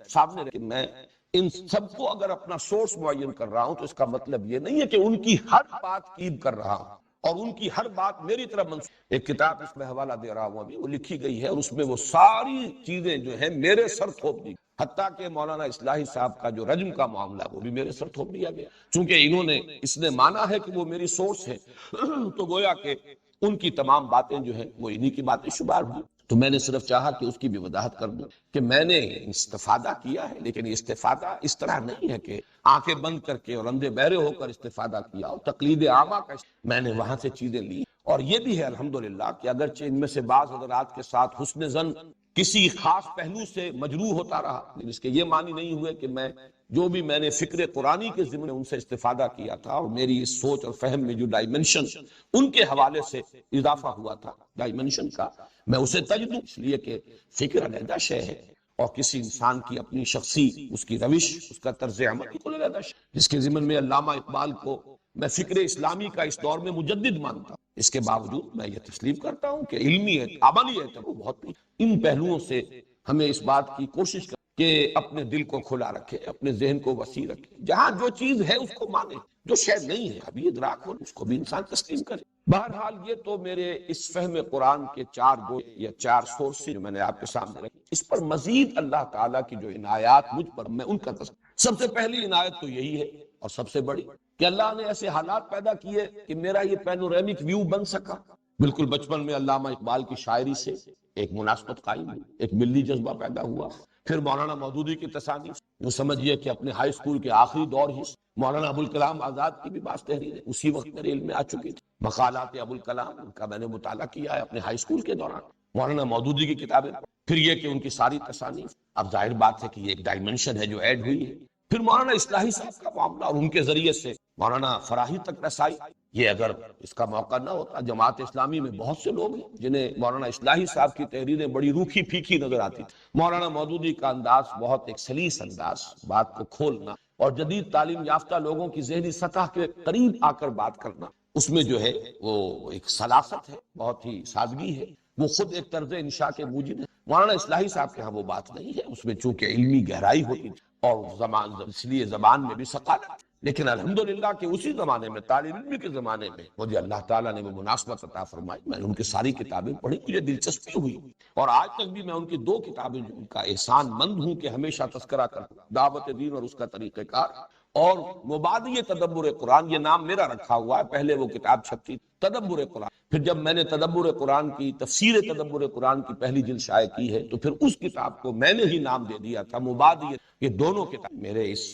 Speaker 1: سامنے رہے کہ میں ان سب کو اگر اپنا سورس معین کر رہا ہوں تو اس کا مطلب یہ نہیں ہے کہ ان کی ہر بات قید کر رہا ہوں اور ان کی ہر بات میری طرف منسوب۔ ایک کتاب اس میں حوالہ دے رہا ہوں ابھی، وہ لکھی گئی ہے اور اس میں وہ ساری چیزیں جو ہیں میرے سر تھوپ دی، حتیٰ کہ مولانا اصلاحی صاحب کا جو رجم کا معاملہ وہ بھی میرے سر تھوپ دیا گیا، چونکہ انہوں نے اس نے مانا ہے کہ وہ میری سورس ہے، تو گویا کہ ان کی تمام باتیں جو ہیں وہ انہی کی باتیں شمار ہوئی۔ تو میں نے صرف چاہا کہ اس کی بھی وضاحت کر دوں کہ میں نے استفادہ کیا ہے، لیکن یہ استفادہ اس طرح نہیں ہے کہ آنکھیں بند کر کے اور اندھے بہرے ہو کر استفادہ کیا، اور تقلید عامہ کا میں نے وہاں سے چیزیں لی۔ اور یہ بھی ہے الحمدللہ کہ اگرچہ ان میں سے بعض حضرات کے ساتھ حسن ظن کسی خاص پہلو سے مجروح ہوتا رہا، لیکن اس کے یہ معنی نہیں ہوئے کہ میں نے فکر قرآنی کے ضمن میں ان سے استفادہ کیا تھا، اور میری اس سوچ اور فہم میں جو ڈائمنشن ان کے حوالے سے اضافہ ہوا تھا ڈائمنشن کا، میں اسے تج دوں، اس لیے کہ فکر علیحدہ شے ہے، اور کسی انسان کی اپنی شخصی اس کی روش، اس کا طرز عمل بالکل علیحدہ شے، جس کے ضمن میں علامہ اقبال کو میں فکر اسلامی کا اس دور میں مجدد مانتا ہوں۔ اس کے باوجود میں یہ تسلیم کرتا ہوں کہ علمی ہے، عملی ہے تو بہت ان پہلوؤں سے ہمیں اس بات کی کوشش کر کہ اپنے دل کو کھلا رکھے، اپنے ذہن کو وسیع رکھے، جہاں جو چیز ہے اس کو مانے، جو شے نہیں ہے ابھی ادراک ہو اس کو بھی انسان تسلیم کرے۔ بہرحال یہ تو میرے اس فہم قرآن کے چار سورسز جو میں نے آپ کے سامنے رکھے، اس پر مزید اللہ تعالیٰ کی جو عنایات مجھ پر، میں ان کا سب سے پہلی عنایت تو یہی ہے اور سب سے بڑی کہ اللہ نے ایسے حالات پیدا کیے کہ میرا یہ پینورامک ویو بن سکا۔ بالکل بچپن میں علامہ اقبال کی شاعری سے ایک مناسبت قائم ہوئی، ایک ملی جذبہ پیدا ہوا، پھر مولانا مودودی کی تصانیف، جو سمجھیے کہ اپنے ہائی اسکول کے آخری دور ہی مولانا ابوالکلام آزاد کی بھی بعض تحریریں اسی وقت میرے علم میں آ چکی تھی، مقالات ابوالکلام، ان کا میں نے مطالعہ کیا ہے اپنے ہائی اسکول کے دوران، مولانا مودودی کی کتابیں، پھر یہ کہ ان کی ساری تصانیف، اب ظاہر بات ہے کہ یہ ایک ڈائمنشن ہے جو ایڈ ہوئی ہے، پھر مولانا اصلاحی صاحب کا معاملہ اور ان کے ذریعے سے مولانا فراہی تک رسائی۔ یہ اگر اس کا موقع نہ ہوتا، جماعت اسلامی میں بہت سے لوگ ہیں جنہیں مولانا اصلاحی صاحب کی تحریریں بڑی روکھی پھیکی نظر آتی تھی، مولانا مودودی کا انداز بہت ایک سلیس انداز، بات کو کھولنا اور جدید تعلیم یافتہ لوگوں کی ذہنی سطح کے قریب آ کر بات کرنا، اس میں جو ہے وہ ایک سلاست ہے، بہت ہی سادگی ہے، وہ خود ایک طرز انشاء کے موجب ہے۔ مولانا اصلاحی صاحب کے ہاں وہ بات نہیں ہے، اس میں چونکہ علمی گہرائی ہوتی تھی اور اس لیے زبان میں بھی ثقافت، لیکن الحمدللہ کہ اسی زمانے میں، طالب علم کے زمانے میں مجھے اللہ تعالیٰ نے وہ مناسبت عطا فرمائی، میں نے ان کی ساری کتابیں پڑھی، مجھے دلچسپی ہوئی، اور آج تک بھی میں ان کی 2 کتابیں جو ان کا احسان مند ہوں کہ ہمیشہ تذکرہ کرتا ہوں، دعوت دین اور اس کا طریقہ کار، اور مبادی تدبر قرآن، یہ نام میرا رکھا ہوا ہے، پہلے وہ کتاب چھپتی تدبر قرآن، پھر جب میں نے تدبر قرآن کی تفسیر تدبر قرآن کی پہلی جلد شائع کی ہے تو پھر اس کتاب کو میں نے ہی نام دے دیا تھا مبادی۔ یہ دونوں کتاب میرے اس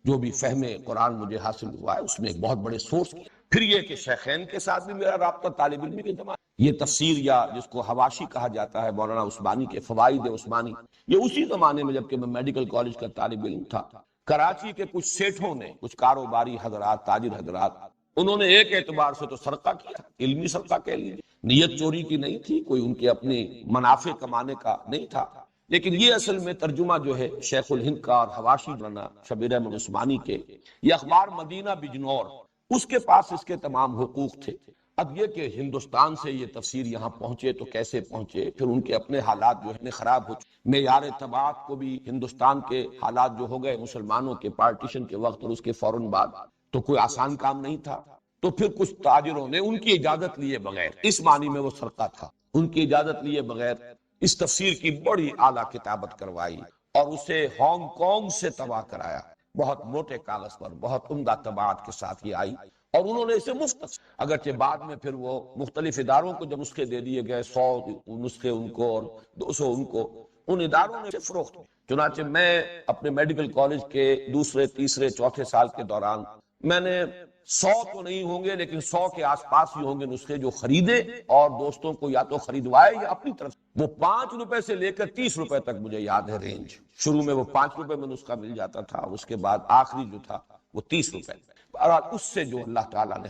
Speaker 1: جو بھی فہم قرآن مجھے حاصل ہوا ہے اس میں ایک بہت بڑے سورس۔ پھر یہ کہ شیخین کے ساتھ بھی میرا رابطہ طالب علمی کے زمانے، یہ تفسیر یا جس کو حواشی کہا جاتا ہے مولانا عثمانی کے فوائد عثمانی، یہ اسی زمانے میں جبکہ میں میڈیکل کالج کا طالب علم تھا، کراچی کے کچھ سیٹھوں نے، کچھ کاروباری حضرات، تاجر حضرات، انہوں نے ایک اعتبار سے تو سرقہ کیا، علمی سرقہ کہہ لیجیے، نیت چوری کی نہیں تھی، کوئی ان کے اپنے منافع کمانے کا نہیں تھا، لیکن یہ اصل میں ترجمہ جو ہے شیخ الہند کا اور حواشی مولانا شبیر احمد عثمانی کے، یہ اخبار مدینہ بجنور، اس کے پاس اس کے تمام حقوق تھے۔ اب یہ کہ ہندوستان سے یہ تفسیر یہاں پہنچے تو کیسے پہنچے، پھر ان کے اپنے حالات جو ہے خراب ہو چکے، معیار طباعت کو بھی ہندوستان کے حالات جو ہو گئے مسلمانوں کے پارٹیشن کے وقت اور اس کے فوراً بعد، تو کوئی آسان کام نہیں تھا، تو پھر کچھ تاجروں نے ان کی اجازت لیے بغیر، اس معنی میں وہ سرقہ تھا، ان کی اجازت لیے بغیر اس تفسیر کی بڑی اعلیٰ کتابت کروائی اور اسے ہانگ کانگ سے طبع کرایا، بہت موٹے کاغذ پر، بہت عمدہ طباعت کے ساتھ یہ آئی، اور انہوں نے اسے مفت، اگرچہ بعد میں پھر وہ مختلف اداروں کو جب نسخے دے دیے گئے، 100 نسخے ان کو اور 200 ان کو، ان اداروں نے اسے فروخت۔ چنانچہ میں اپنے میڈیکل کالج کے دوسرے، تیسرے، چوتھے سال کے دوران میں نے 100 تو نہیں ہوں گے لیکن 100 کے آس پاس ہی ہوں گے نسخے جو خریدے اور دوستوں کو یا تو خریدوائے یا اپنی طرف، وہ 5 روپے سے لے کر 30 روپے تک مجھے یاد ہے رینج، شروع میں وہ 5 روپے میں نسخہ مل جاتا تھا، اس کے بعد آخری جو تھا وہ 30 روپے، اور اس سے جو اللہ تعالیٰ نے